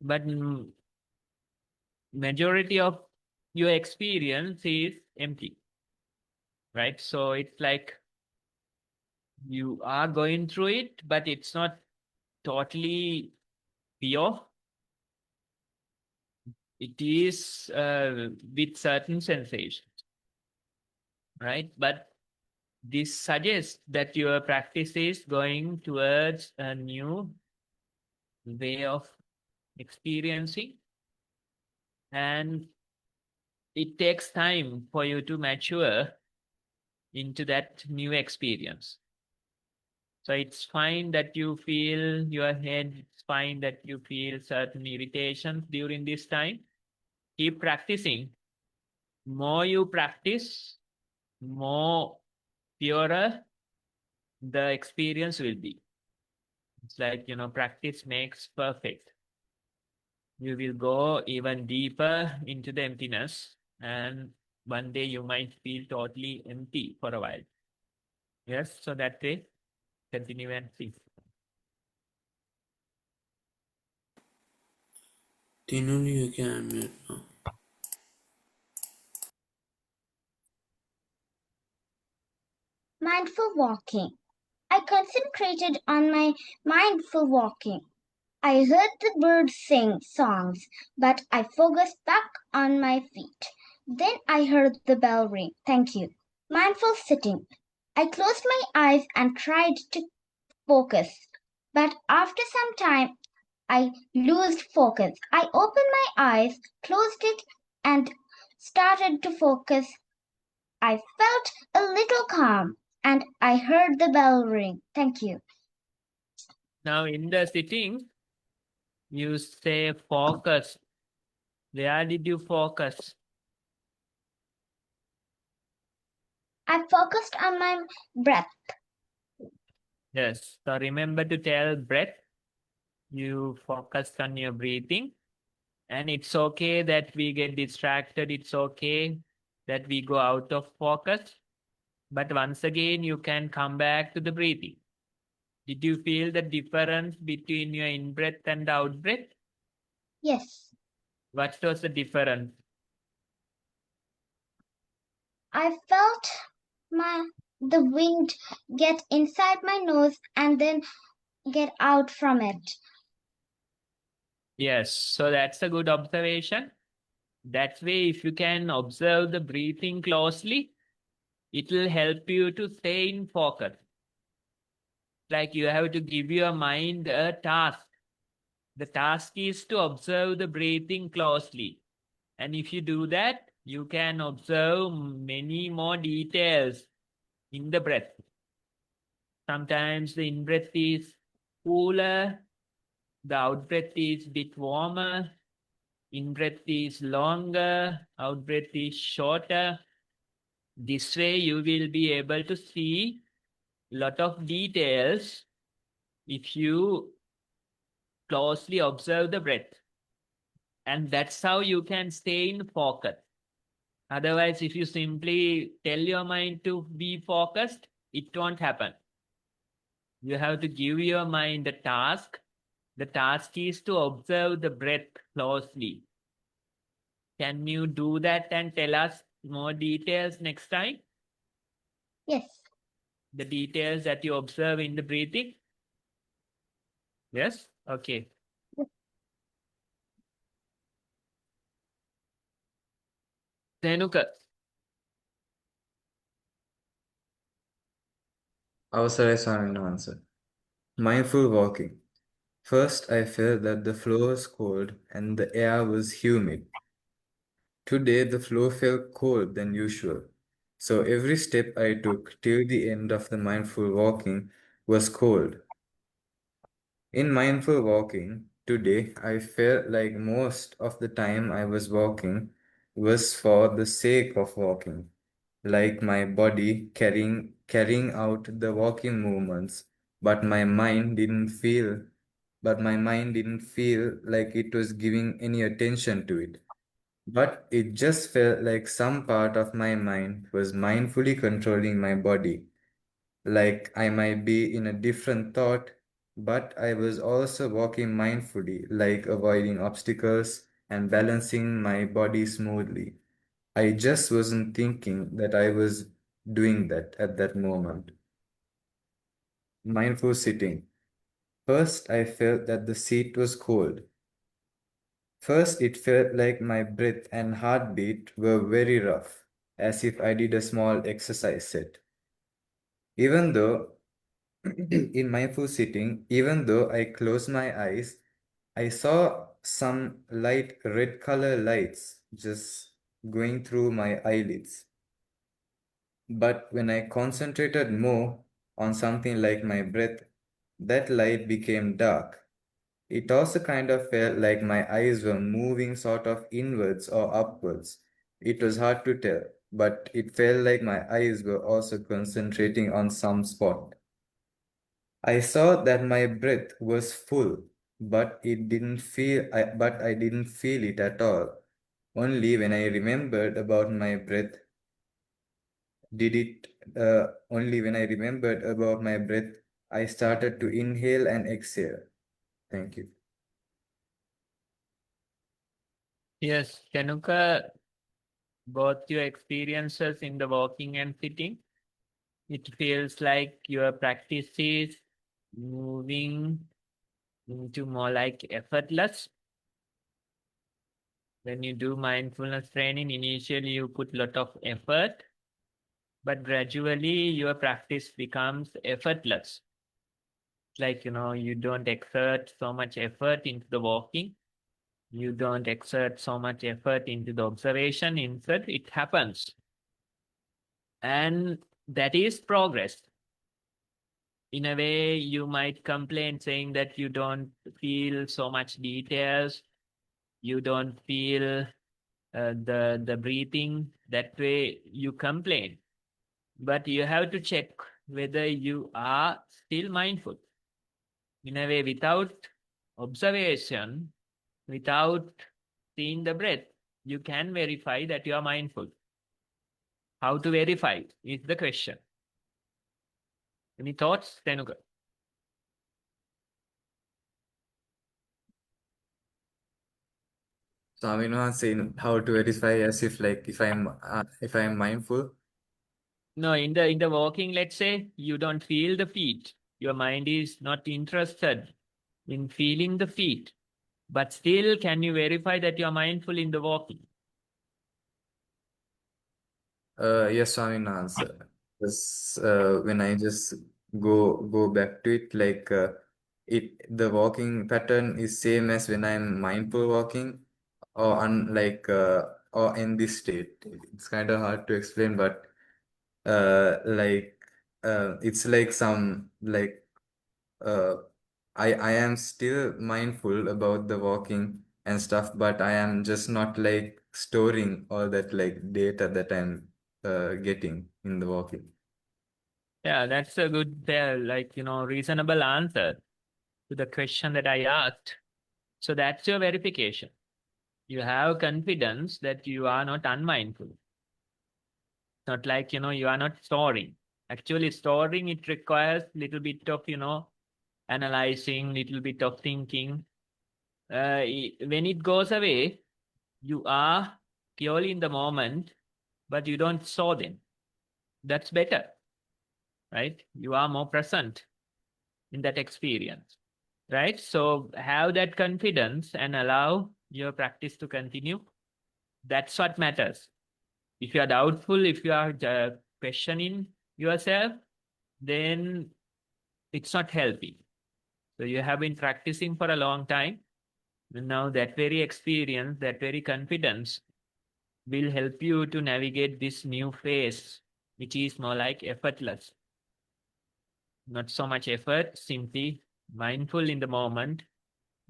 but majority of your experience is empty, right? So it's like you are going through it, but it's not totally pure. It is with certain sensations, right? But this suggests that your practice is going towards a new way of experiencing, and it takes time for you to mature into that new experience. So it's fine that you feel your head, it's fine that you feel certain irritations during this time. Keep practicing. More you practice, more purer the experience will be. It's like, practice makes perfect. You will go even deeper into the emptiness, and one day you might feel totally empty for a while. Yes, so that way, continue and see. Tinuli, you can unmute now. Mindful walking. I concentrated on my mindful walking. I heard the birds sing songs, but I focused back on my feet. Then I heard the bell ring. Thank you. Mindful sitting. I closed my eyes and tried to focus, but after some time, I lost focus. I opened my eyes, closed it, and started to focus. I felt a little calm, and I heard the bell ring. Thank you. Now in the sitting, you say focus. Where did you focus? I focused on my breath. Yes, so remember to tell breath. You focus on your breathing, and it's okay that we get distracted. It's okay that we go out of focus. But once again, you can come back to the breathing. Did you feel the difference between your in-breath and out-breath? Yes. What was the difference? I felt the wind get inside my nose and then get out from it. Yes, so that's a good observation. That way, if you can observe the breathing closely, it will help you to stay in focus. Like you have to give your mind a task. The task is to observe the breathing closely. And if you do that, you can observe many more details in the breath. Sometimes the in-breath is cooler, the out-breath is a bit warmer, in-breath is longer, out-breath is shorter. This way you will be able to see lot of details if you closely observe the breath. And that's how you can stay in focus. Otherwise, if you simply tell your mind to be focused, it won't happen. You have to give your mind a task. The task is to observe the breath closely. Can you do that and tell us more details next time? Yes. The details that you observe in the breathing? Yes? Okay. Tenuka. අවසරයි ස්වාමීන් වහන්සේ. Mindful walking. First, I felt that the floor was cold and the air was humid. Today, the floor felt cold than usual. So every step I took till the end of the mindful walking was cold. In mindful walking, today, I felt like most of the time I was walking was for the sake of walking, like my body carrying out the walking movements, but my mind didn't feel like it was giving any attention to it. But it just felt like some part of my mind was mindfully controlling my body, like I might be in a different thought, but I was also walking mindfully, like avoiding obstacles and balancing my body smoothly. I just wasn't thinking that I was doing that at that moment. Mindful sitting. First, I felt that the seat was cold. First, it felt like my breath and heartbeat were very rough, as if I did a small exercise set. Even though in mindful sitting, even though I closed my eyes, I saw some light red color lights just going through my eyelids. But when I concentrated more on something like my breath, that light became dark. It also kind of felt like my eyes were moving sort of inwards or upwards. It was hard to tell, but it felt like my eyes were also concentrating on some spot. I saw that my breath was full, but I didn't feel it at all. Only when I remembered about my breath did it only when I remembered about my breath, I started to inhale and exhale. Thank you. Yes, Tenuka, both your experiences in the walking and sitting, it feels like your practice is moving into more like effortless. When you do mindfulness training, initially you put a lot of effort, but gradually your practice becomes effortless. Like, you don't exert so much effort into the walking. You don't exert so much effort into the observation. Instead, it happens. And that is progress. In a way, you might complain saying that you don't feel so much details. You don't feel the breathing. That way you complain. But you have to check whether you are still mindful. In a way, without observation, without seeing the breath, you can verify that you are mindful. How to verify is the question. Any thoughts, Tenuka? Swami was saying how to verify as if like if I'm mindful. No, in the walking, let's say you don't feel the feet. Your mind is not interested in feeling the feet. But still, can you verify that you are mindful in the walking? Yes, Swami answer. Yes, when I just go back to it, like the walking pattern is same as when I'm mindful walking, or or in this state. It's kind of hard to explain, but it's like some like uh I am still mindful about the walking and stuff, but I am just not like storing all that like data that I'm getting in the walking. Yeah, that's a good, reasonable answer to the question that I asked. So that's your verification. You have confidence that you are not unmindful. Not like, you are not storing. Actually, storing, it requires little bit of, analyzing, little bit of thinking. When it goes away, you are purely in the moment, but you don't store them. That's better, right? You are more present in that experience, right? So have that confidence and allow your practice to continue. That's what matters. If you are doubtful, if you are questioning yourself, then it's not helping. So you have been practicing for a long time. And now that very experience, that very confidence will help you to navigate this new phase, which is more like effortless. Not so much effort, simply mindful in the moment,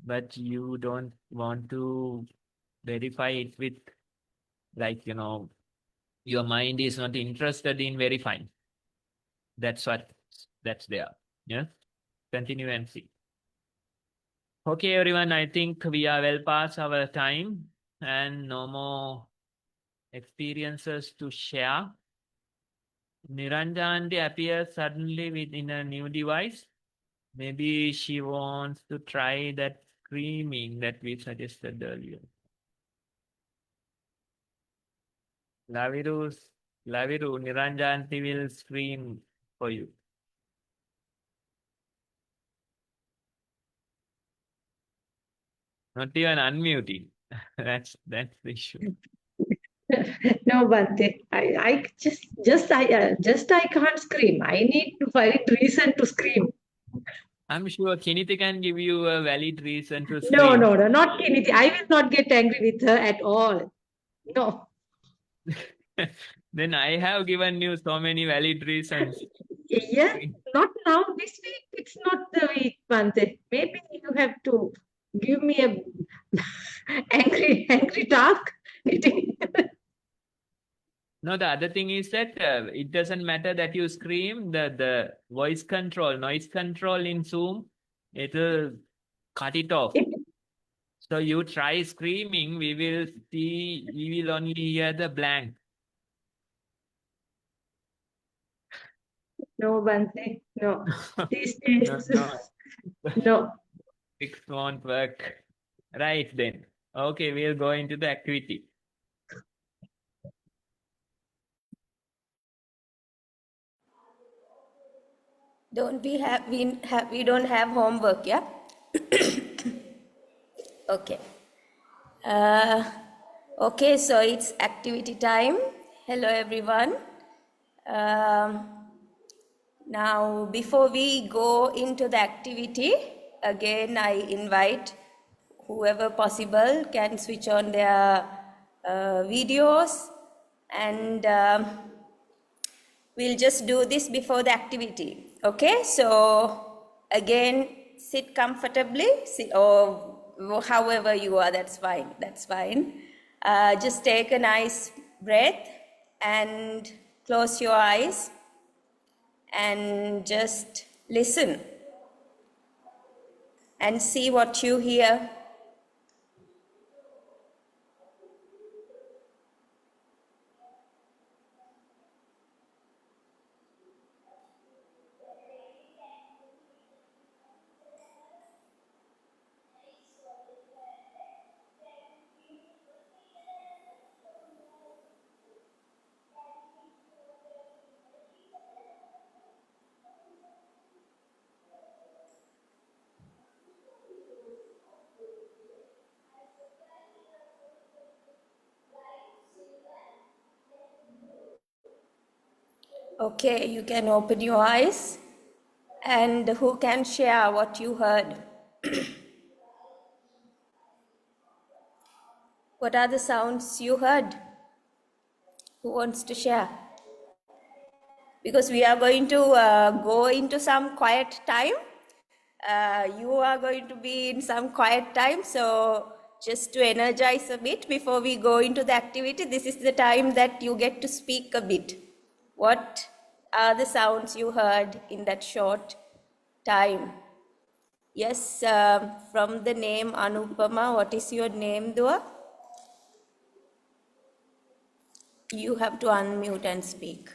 but you don't want to verify it with, like, your mind is not interested in verifying. That's there. Yeah. Continue and see. Okay, everyone, I think we are well past our time and no more experiences to share. Niranjandi appears suddenly within a new device. Maybe she wants to try that screaming that we suggested earlier. Laviru, Niranjanti will scream for you. Not even unmuting. That's the issue. No, Bhante, I can't scream. I need to find reason to scream. I'm sure Kiniti can give you a valid reason to No, scream. not anything. I will not get angry with her at all. No. Then I have given you so many valid reasons. Yeah, not now. This week, it's not the week, Bhante. Maybe you have to give me a angry task. No, the other thing is that it doesn't matter that you scream, the voice control, noise control in Zoom, it'll cut it off. So you try screaming, we will only hear the blank. No, Bhante, no. These days, no. It won't work. Right then. Okay, we'll go into the activity. We don't have homework, yeah? Okay. Okay, so it's activity time. Hello, everyone. Now, before we go into the activity, again, I invite whoever possible can switch on their videos, and we'll just do this before the activity. Okay, so again, sit comfortably, or however you are, that's fine, that's fine. Just take a nice breath and close your eyes and just listen and see what you hear. Okay, you can open your eyes. And who can share what you heard? What are the sounds you heard? Who wants to share? Because we are going to go into some quiet time. You are going to be in some quiet time, so just to energize a bit before we go into the activity, this is the time that you get to speak a bit. What are the sounds you heard in that short time? Yes, from the name Anupama, what is your name, Dua? You have to unmute and speak.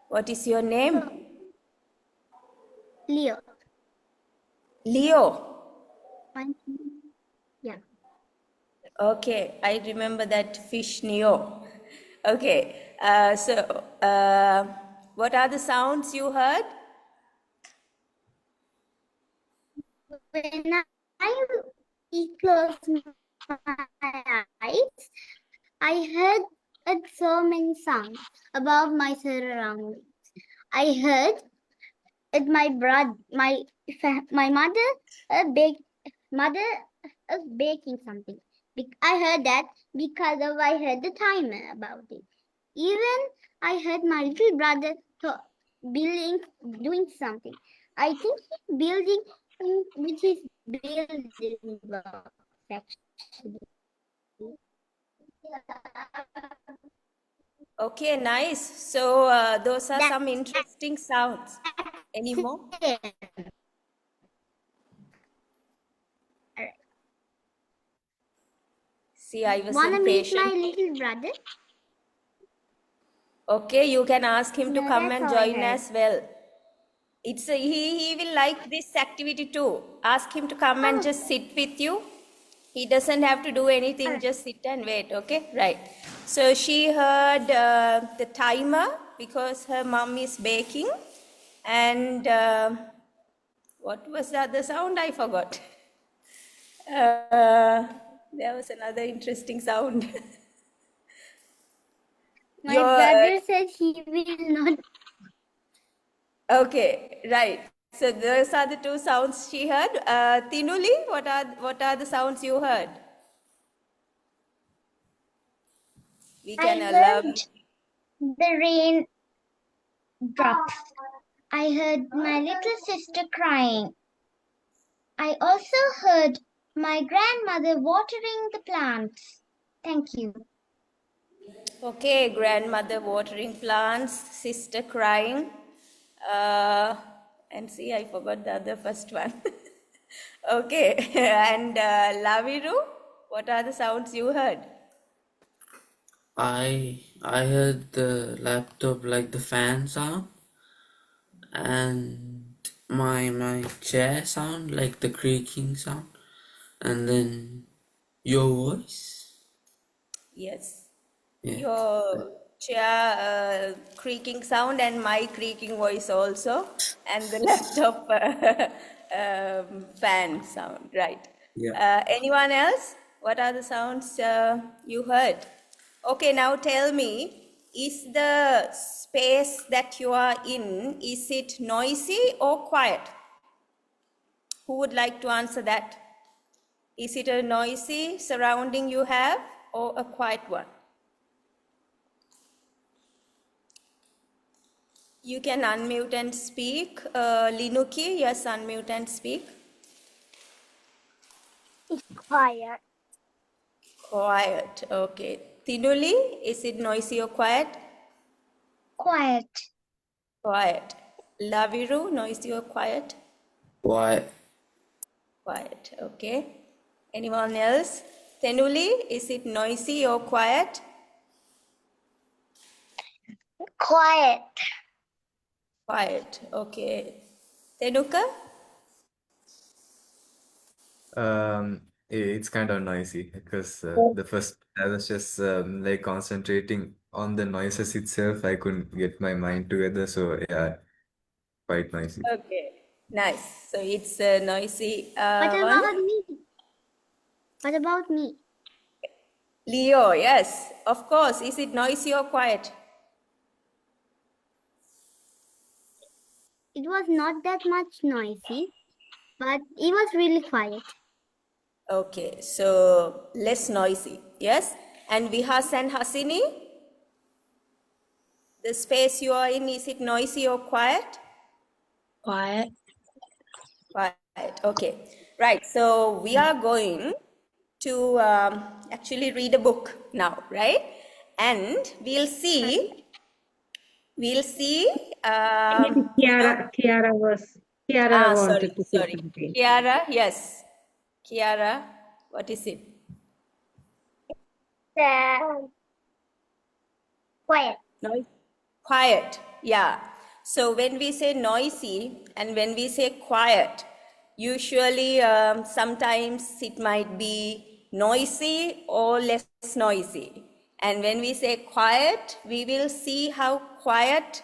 What is your name? Leo. Leo. Yeah. Okay, I remember that fish Neo. Okay, what are the sounds you heard? When I closed my eyes, I heard so many sounds above my surroundings. I heard my mother was baking something. I heard that because I heard the timer about it. Even I heard my little brother doing something. I think he's building with his building blocks actually. Okay, nice. So those are some interesting sounds. Any more? See, I was Wanna meet impatient. my little brother? Okay, you can ask him to No, come that's and all I join heard. as well. He will like this activity too. Ask him to come and just sit with you. He doesn't have to do anything, just sit and wait, okay? Right. So she heard the timer because her mom is baking. And what was the other sound? I forgot. There was another interesting sound. My brother said he will not. Okay, right. So those are the two sounds she heard. Tinuli, what are the sounds you heard? We can allow you. The rain drops. I heard my little sister crying. I also heard my grandmother watering the plants. Thank you. Okay, grandmother watering plants, sister crying. And see, I forgot the other first one. Okay, and Laviru, what are the sounds you heard? I heard the laptop like the fan sound, and my chair sound like the creaking sound, and then your voice. Yes. Yeah. Your chair creaking sound and my creaking voice also, and the laptop fan sound, right? Yeah. Anyone else? What are the sounds you heard? Okay, now tell me, is the space that you are in, is it noisy or quiet? Who would like to answer that? Is it a noisy surrounding you have or a quiet one? You can unmute and speak. Linuki, yes, unmute and speak. It's quiet. Quiet, okay. Tinuli, is it noisy or quiet? Quiet. Quiet. Laviru, noisy or quiet? Why? Quiet, okay. Anyone else? Tenuli, is it noisy or quiet? Quiet. Quiet, okay. Tenuka? It's kind of noisy because the first I was just like concentrating on the noises itself. I couldn't get my mind together, so yeah, quite noisy. Okay, nice. So it's a noisy What one. about me? What about me? Leo, yes, of course. Is it noisy or quiet? It was not that much noisy, but it was really quiet. Okay, so less noisy, yes? And Vihas and Hasini, the space you are in, is it noisy or quiet? Quiet. Quiet. Okay. Right. So we are going to actually read a book now, right? And we'll see, Maybe you know, Kiara sorry, wanted to say sorry. something. Kiara, yes. Kiara, what is it? Quiet. Noise. Quiet, yeah. So when we say noisy and when we say quiet, usually sometimes it might be noisy or less noisy. And when we say quiet, we will see how quiet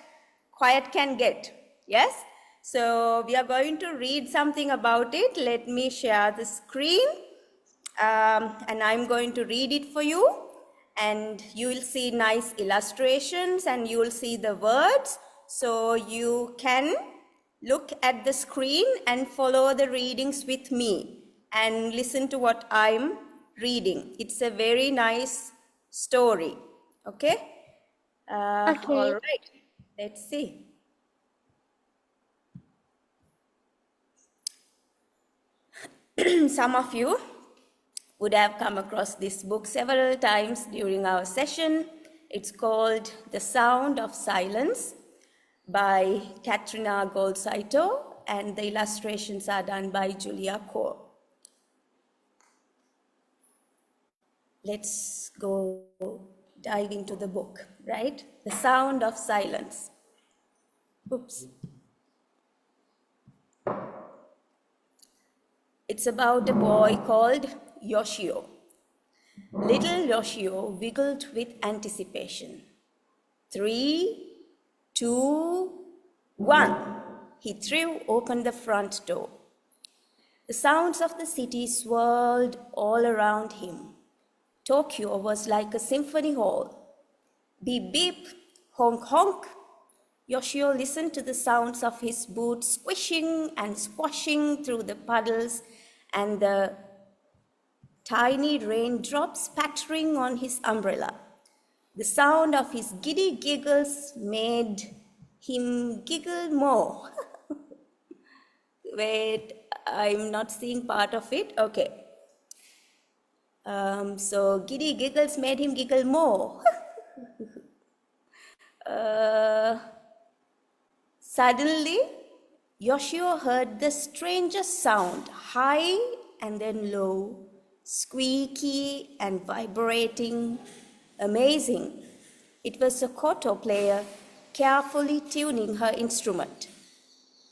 can get. Yes? So we are going to read something about it. Let me share the screen. And I'm going to read it for you, and you will see nice illustrations and you will see the words, so you can look at the screen and follow the readings with me and listen to what I'm reading. It's a very nice story. Okay? Okay. All right, let's see. Some of you would have come across this book several times during our session. It's called The Sound of Silence by Katrina Goldsaito, and the illustrations are done by Julia Core. Let's go dive into the book, right? The Sound of Silence. Oops. It's about a boy called Yoshio. Little Yoshio wiggled with anticipation. 3, 2, 1. He threw open the front door. The sounds of the city swirled all around him. Tokyo was like a symphony hall. Beep, beep, honk, honk. Yoshio listened to the sounds of his boots squishing and squashing through the puddles and the tiny raindrops pattering on his umbrella. The sound of his giddy giggles made him giggle more. Wait, I'm not seeing part of it. Okay. So giddy giggles made him giggle more. Suddenly, Yoshio heard the strangest sound, high and then low, squeaky and vibrating. Amazing. It was a koto player carefully tuning her instrument.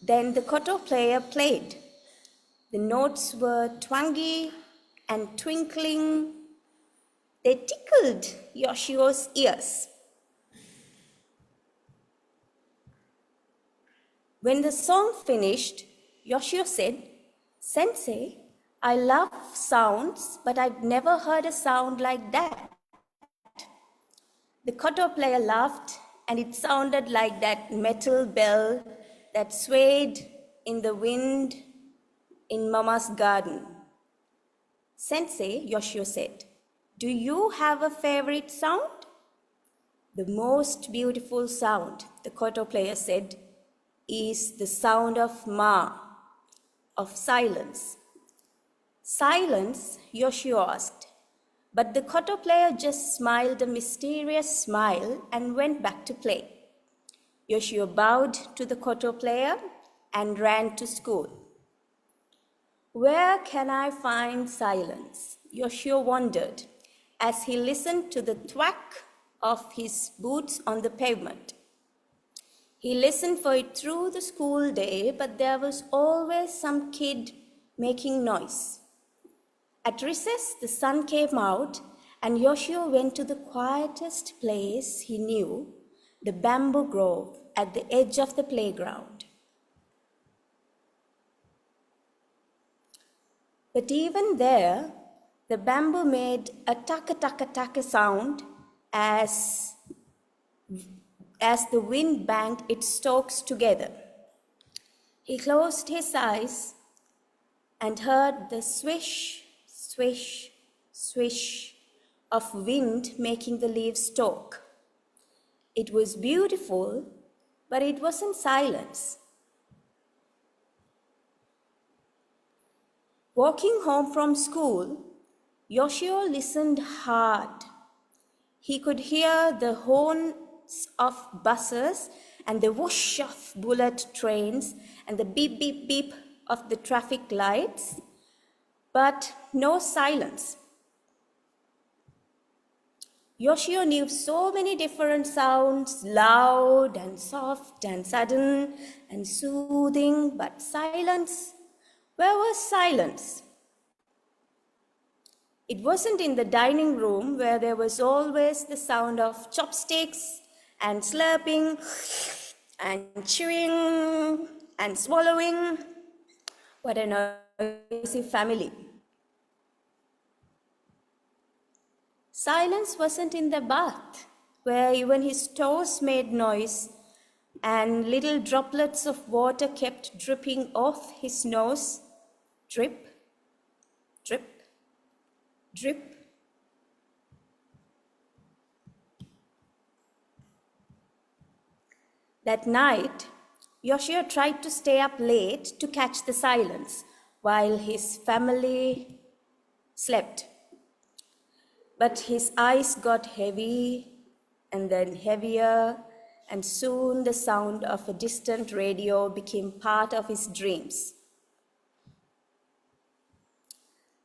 Then the koto player played. The notes were twangy and twinkling. They tickled Yoshio's ears. When the song finished, Yoshio said, "Sensei, I love sounds, but I've never heard a sound like that." The koto player laughed, and it sounded like that metal bell that swayed in the wind in Mama's garden. "Sensei," Yoshio said, "do you have a favorite sound?" "The most beautiful sound," the koto player said, "is the sound of Ma, of silence." "Silence?" Yoshio asked. But the koto player just smiled a mysterious smile and went back to play. Yoshio bowed to the koto player and ran to school. Where can I find silence? Yoshio wondered as he listened to the thwack of his boots on the pavement. He listened for it through the school day, but there was always some kid making noise. At recess, the sun came out, and Yoshio went to the quietest place he knew, the bamboo grove at the edge of the playground. But even there, the bamboo made a taka-taka-taka sound as the wind banged its stalks together. He closed his eyes and heard the swish, swish, swish of wind making the leaves talk. It was beautiful, but it wasn't silence. Walking home from school, Yoshio listened hard. He could hear the horns of buses and the whoosh of bullet trains and the beep, beep, beep of the traffic lights, but no silence. Yoshio knew so many different sounds, loud and soft and sudden and soothing, but silence, where was silence? It wasn't in the dining room where there was always the sound of chopsticks and slurping and chewing and swallowing. What a noisy family. Silence wasn't in the bath, where even his toes made noise and little droplets of water kept dripping off his nose. Drip, drip, drip. That night, Yoshio tried to stay up late to catch the silence while his family slept. But his eyes got heavy and then heavier, and soon the sound of a distant radio became part of his dreams.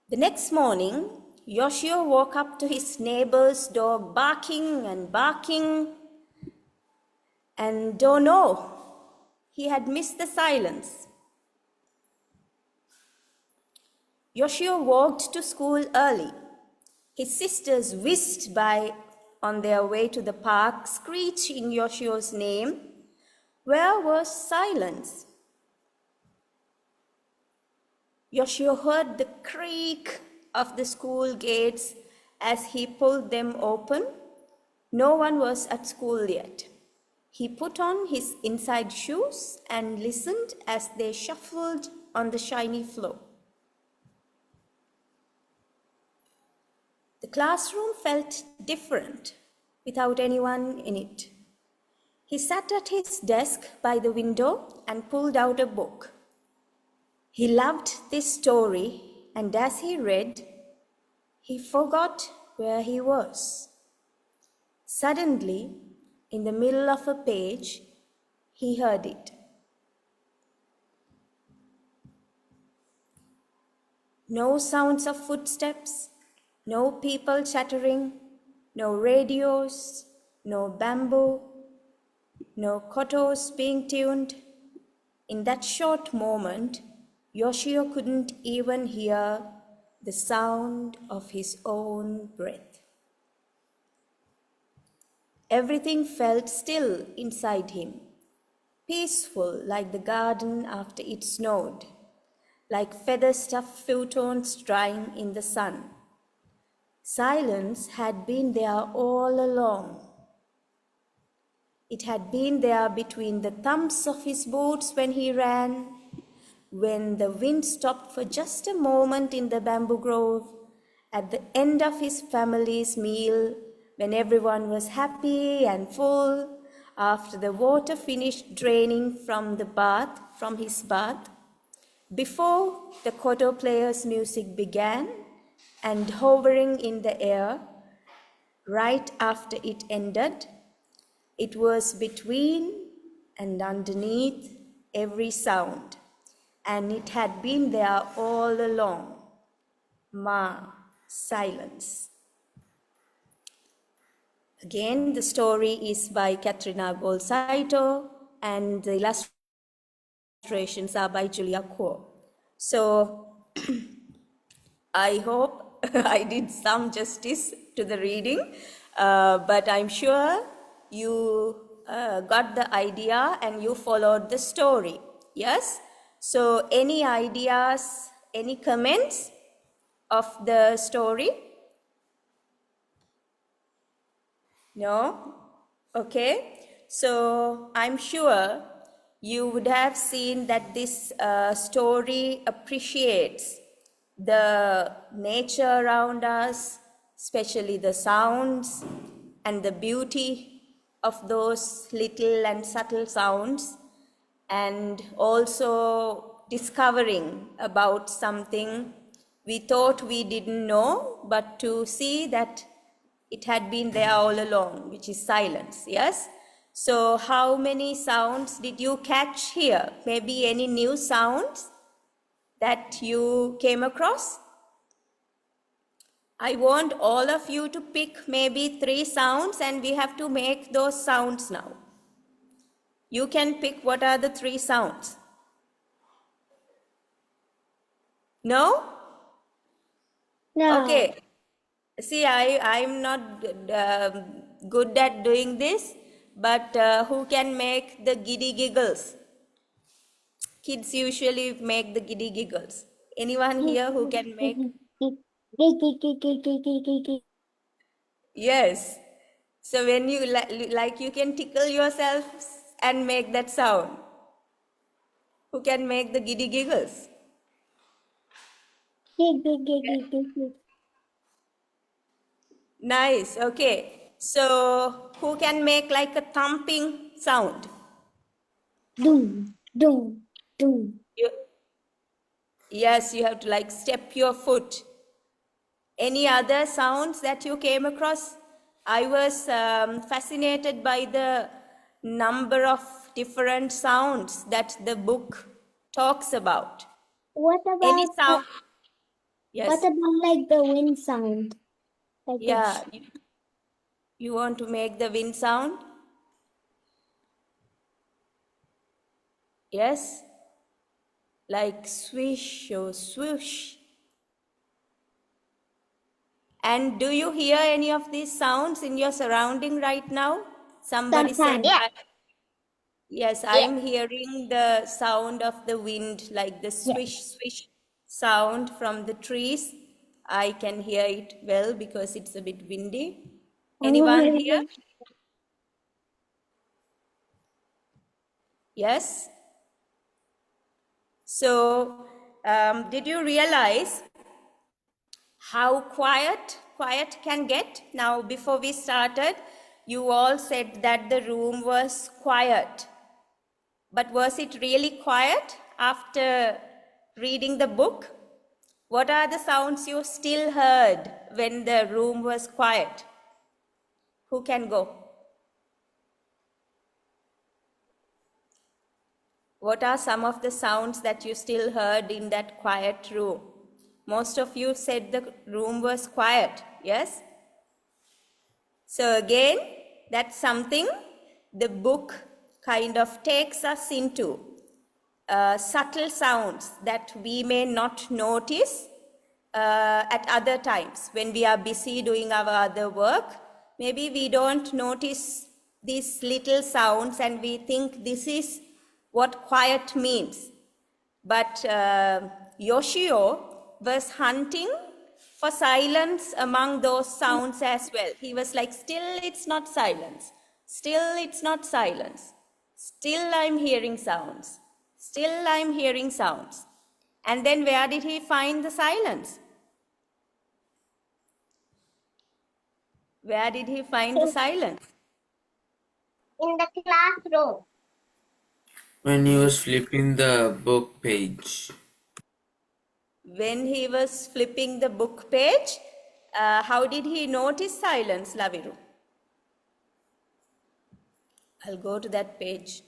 The next morning, Yoshio woke up to his neighbor's dog barking and barking, and don't know, he had missed the silence. Yoshio walked to school early. His sisters whisked by on their way to the park, screeching Yoshio's name. Where was silence? Yoshio heard the creak of the school gates as he pulled them open. No one was at school yet. He put on his inside shoes and listened as they shuffled on the shiny floor. The classroom felt different without anyone in it. He sat at his desk by the window and pulled out a book. He loved this story, and as he read, he forgot where he was. Suddenly, in the middle of a page, he heard it. No sounds of footsteps, no people chattering, no radios, no bamboo, no kotos being tuned. In that short moment, Yoshio couldn't even hear the sound of his own breath. Everything felt still inside him, peaceful like the garden after it snowed, like feather-stuffed futons drying in the sun. Silence had been there all along. It had been there between the thumps of his boots when he ran, when the wind stopped for just a moment in the bamboo grove, at the end of his family's meal, when everyone was happy and full, after the water finished draining from his bath, before the koto player's music began, and hovering in the air, right after it ended. It was between and underneath every sound, and it had been there all along. Silence. Again, the story is by Katrina Bolsaito, and the illustrations are by Julia Kuo. So, I hope I did some justice to the reading, but I'm sure you got the idea and you followed the story. Yes? So, any ideas, any comments of the story? No? Okay. So, I'm sure you would have seen that this story appreciates the nature around us, especially the sounds and the beauty of those little and subtle sounds, and also discovering about something We thought we didn't know, but to see that it had been there all along, which is silence, yes? So how many sounds did you catch here? Maybe any new sounds that you came across? I want all of you to pick maybe 3 sounds and we have to make those sounds now. You can pick what are the 3 sounds. No? No. Okay. See, I'm not good at doing this, but who can make the giddy giggles? Kids usually make the giddy giggles. Anyone here who can make? Yes. So when you like you can tickle yourself and make that sound. Who can make the giddy giggles? Nice. Okay. So who can make like a thumping sound? Doom, doom, doom. Yes, you have to like step your foot. Any other sounds that you came across? I was fascinated by the number of different sounds that the book talks about. What Any about sound? Yes. what about like the wind sound? Like Yeah. this. You want to make the wind sound? Yes. Like swish or swoosh. And do you hear any of these sounds in your surrounding right now? Somebody said, Sometimes. yes, I'm hearing the sound of the wind, like the swish, swish sound from the trees. I can hear it well because it's a bit windy. Anyone here? Yes? So, did you realize how quiet can get? Now, before we started, you all said that the room was quiet. But was it really quiet after reading the book? What are the sounds you still heard when the room was quiet? Who can go? What are some of the sounds that you still heard in that quiet room? Most of you said the room was quiet, yes? So again, that's something the book kind of takes us into. Subtle sounds that we may not notice at other times when we are busy doing our other work. Maybe we don't notice these little sounds and we think this is what quiet means. But Yoshio was hunting for silence among those sounds as well. He was like, still it's not silence. Still it's not silence. Still I'm hearing sounds. Still I'm hearing sounds. And then where did he find the silence? Where did he find the silence? In the classroom. When he was flipping the book page. When he was flipping the book page, how did he notice silence, Laviru? I'll go to that page.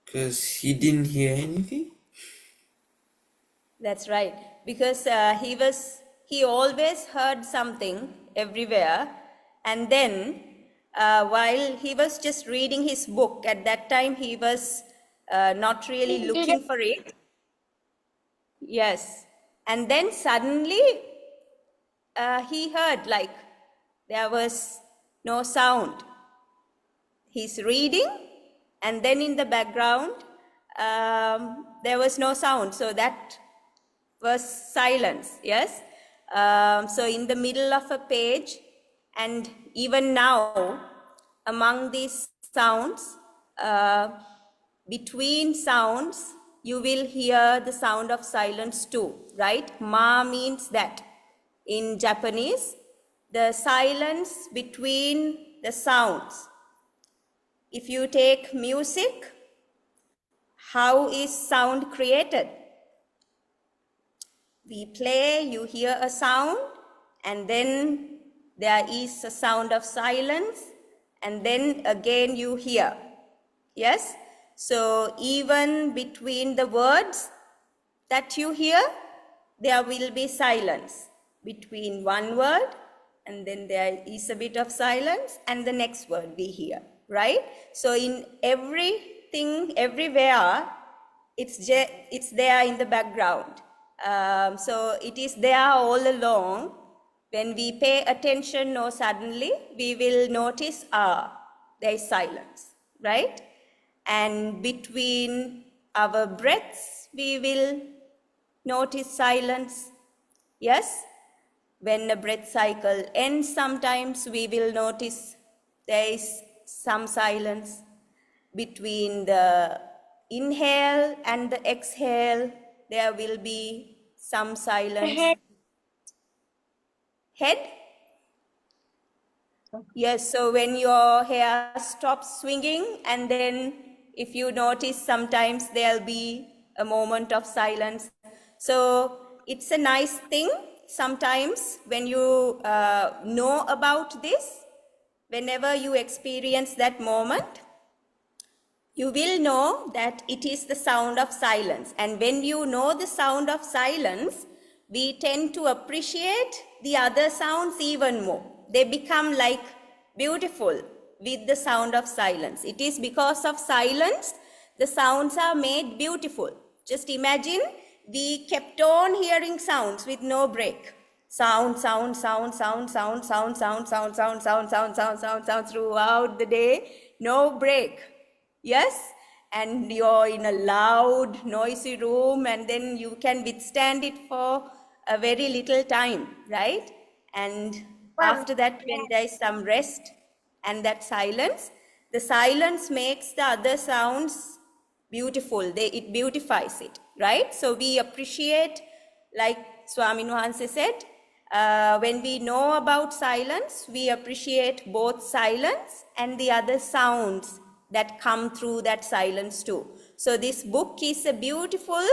Because he didn't hear anything? That's right. Because he always heard something everywhere. And then while he was just reading his book, at that time he was not really looking for it. Yes. And then suddenly he heard like there was no sound. He's reading and then in the background there was no sound. So that was silence, yes? So in the middle of a page and even now among these sounds, between sounds, you will hear the sound of silence too, right? Ma means that. In Japanese, the silence between the sounds. If you take music, how is sound created? We play, you hear a sound, and then there is a sound of silence, and then again you hear. Yes? So even between the words that you hear, there will be silence between one word, and then there is a bit of silence, and the next word we hear, right? So in everything, everywhere, it's there in the background. So it is there all along. When we pay attention or suddenly, we will notice, there is silence, right? And between our breaths, we will notice silence. Yes? When a breath cycle ends, sometimes we will notice there is some silence. Between the inhale and the exhale, there will be some silence. Head? Yes, so when your hair stops swinging, and then if you notice, sometimes there'll be a moment of silence. So it's a nice thing sometimes when you know about this, whenever you experience that moment, you will know that it is the sound of silence. And when you know the sound of silence, we tend to appreciate the other sounds even more. They become like beautiful with the sound of silence. It is because of silence the sounds are made beautiful. Just imagine we kept on hearing sounds with no break. Sound, sound, sound, sound, sound, sound, sound, sound, sound, sound, sound, sound, sound, sound throughout the day, no break. Yes, and you're in a loud, noisy room, and then you can withstand it for a very little time, right? And after that, when there is some rest and that silence, the silence makes the other sounds beautiful. It beautifies it, right? So we appreciate, like Swami Nuhanse said, when we know about silence, we appreciate both silence and the other sounds that come through that silence too. So this book is a beautiful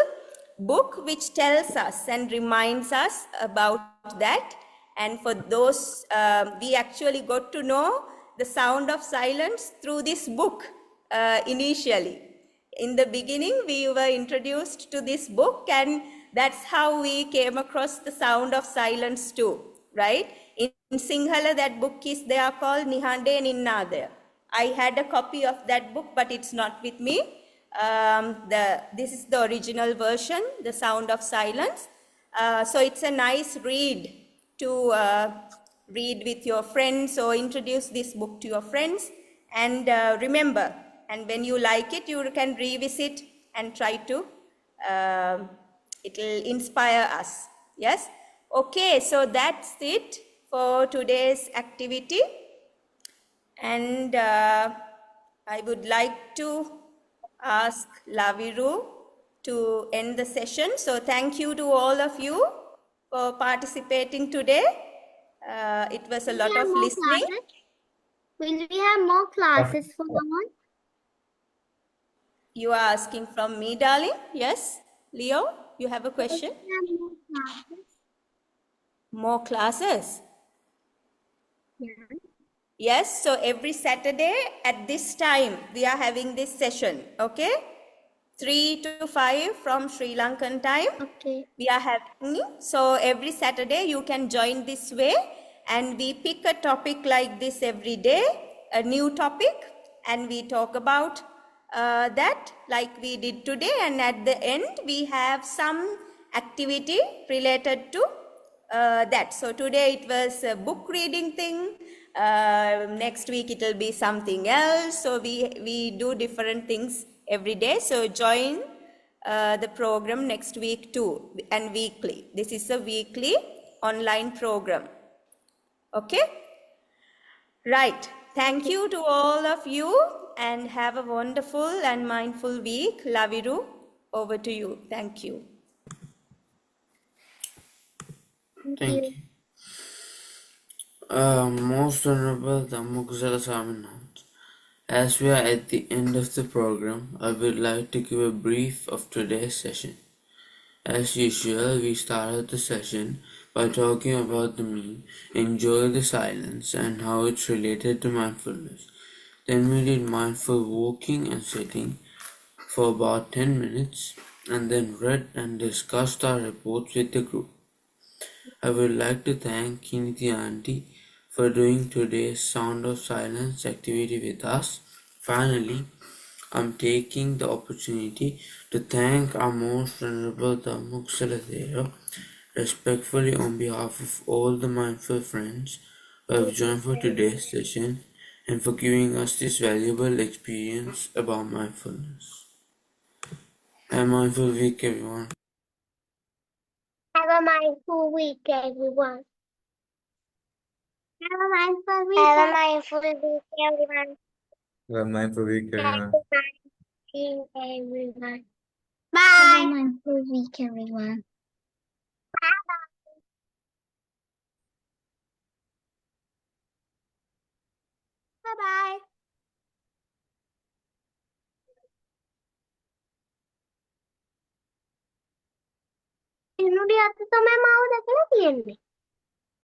book which tells us and reminds us about that. And for those, we actually got to know the sound of silence through this book initially. In the beginning, we were introduced to this book, and that's how we came across the sound of silence too, right? In Sinhala, that book is there called Nihande Ninnada. I had a copy of that book, but it's not with me. This is the original version, The Sound of Silence. So it's a nice read to read with your friends, or introduce this book to your friends. And remember, and when you like it, you can revisit and try to, it will inspire us. Yes? Okay, so that's it for today's activity. And I would like to ask Laviru to end the session. So thank you to all of you for participating today. It was a lot of listening. Will we have more classes for one? You are asking from me, darling? Yes? Leo, you have a question? Will we have more classes? More classes? Yeah. Yes, so every Saturday at this time, we are having this session, okay? 3 to 5 from Sri Lankan time. Okay. We are having, so every Saturday you can join this way, and we pick a topic like this every day, a new topic, and we talk about that like we did today, and at the end we have some activity related to that. So today it was a book reading thing. Next week it will be something else. So we do different things every day. So join the program next week too, and weekly. This is a weekly online program. Okay? Right. Thank you to all of you, and have a wonderful and mindful week. Laviru, over to you. Thank you. Thank you. Most Honorable Dhammukzala Swaminathan, as we are at the end of the program, I would like to give a brief of today's session. As usual, we started the session by talking about the meal, enjoy the silence, and how it's related to mindfulness. Then we did mindful walking and sitting for about 10 minutes, and then read and discussed our reports with the group. I would like to thank Kiniti Auntie for doing today's Sound of Silence activity with us. Finally, I'm taking the opportunity to thank our most venerable Dhammuk Saladero respectfully on behalf of all the mindful friends who have joined for today's session and for giving us this valuable experience about mindfulness. Have a mindful week, everyone. Have a mindful week, everyone. Have a mindful week. Have a mindful week, everyone. Well, mindful week, Have a everyone. mindful week, everyone. Bye. Have a mindful week, everyone. Bye-bye. එනුඩි අත තමයි මාව දැකලා තියෙන්නේ.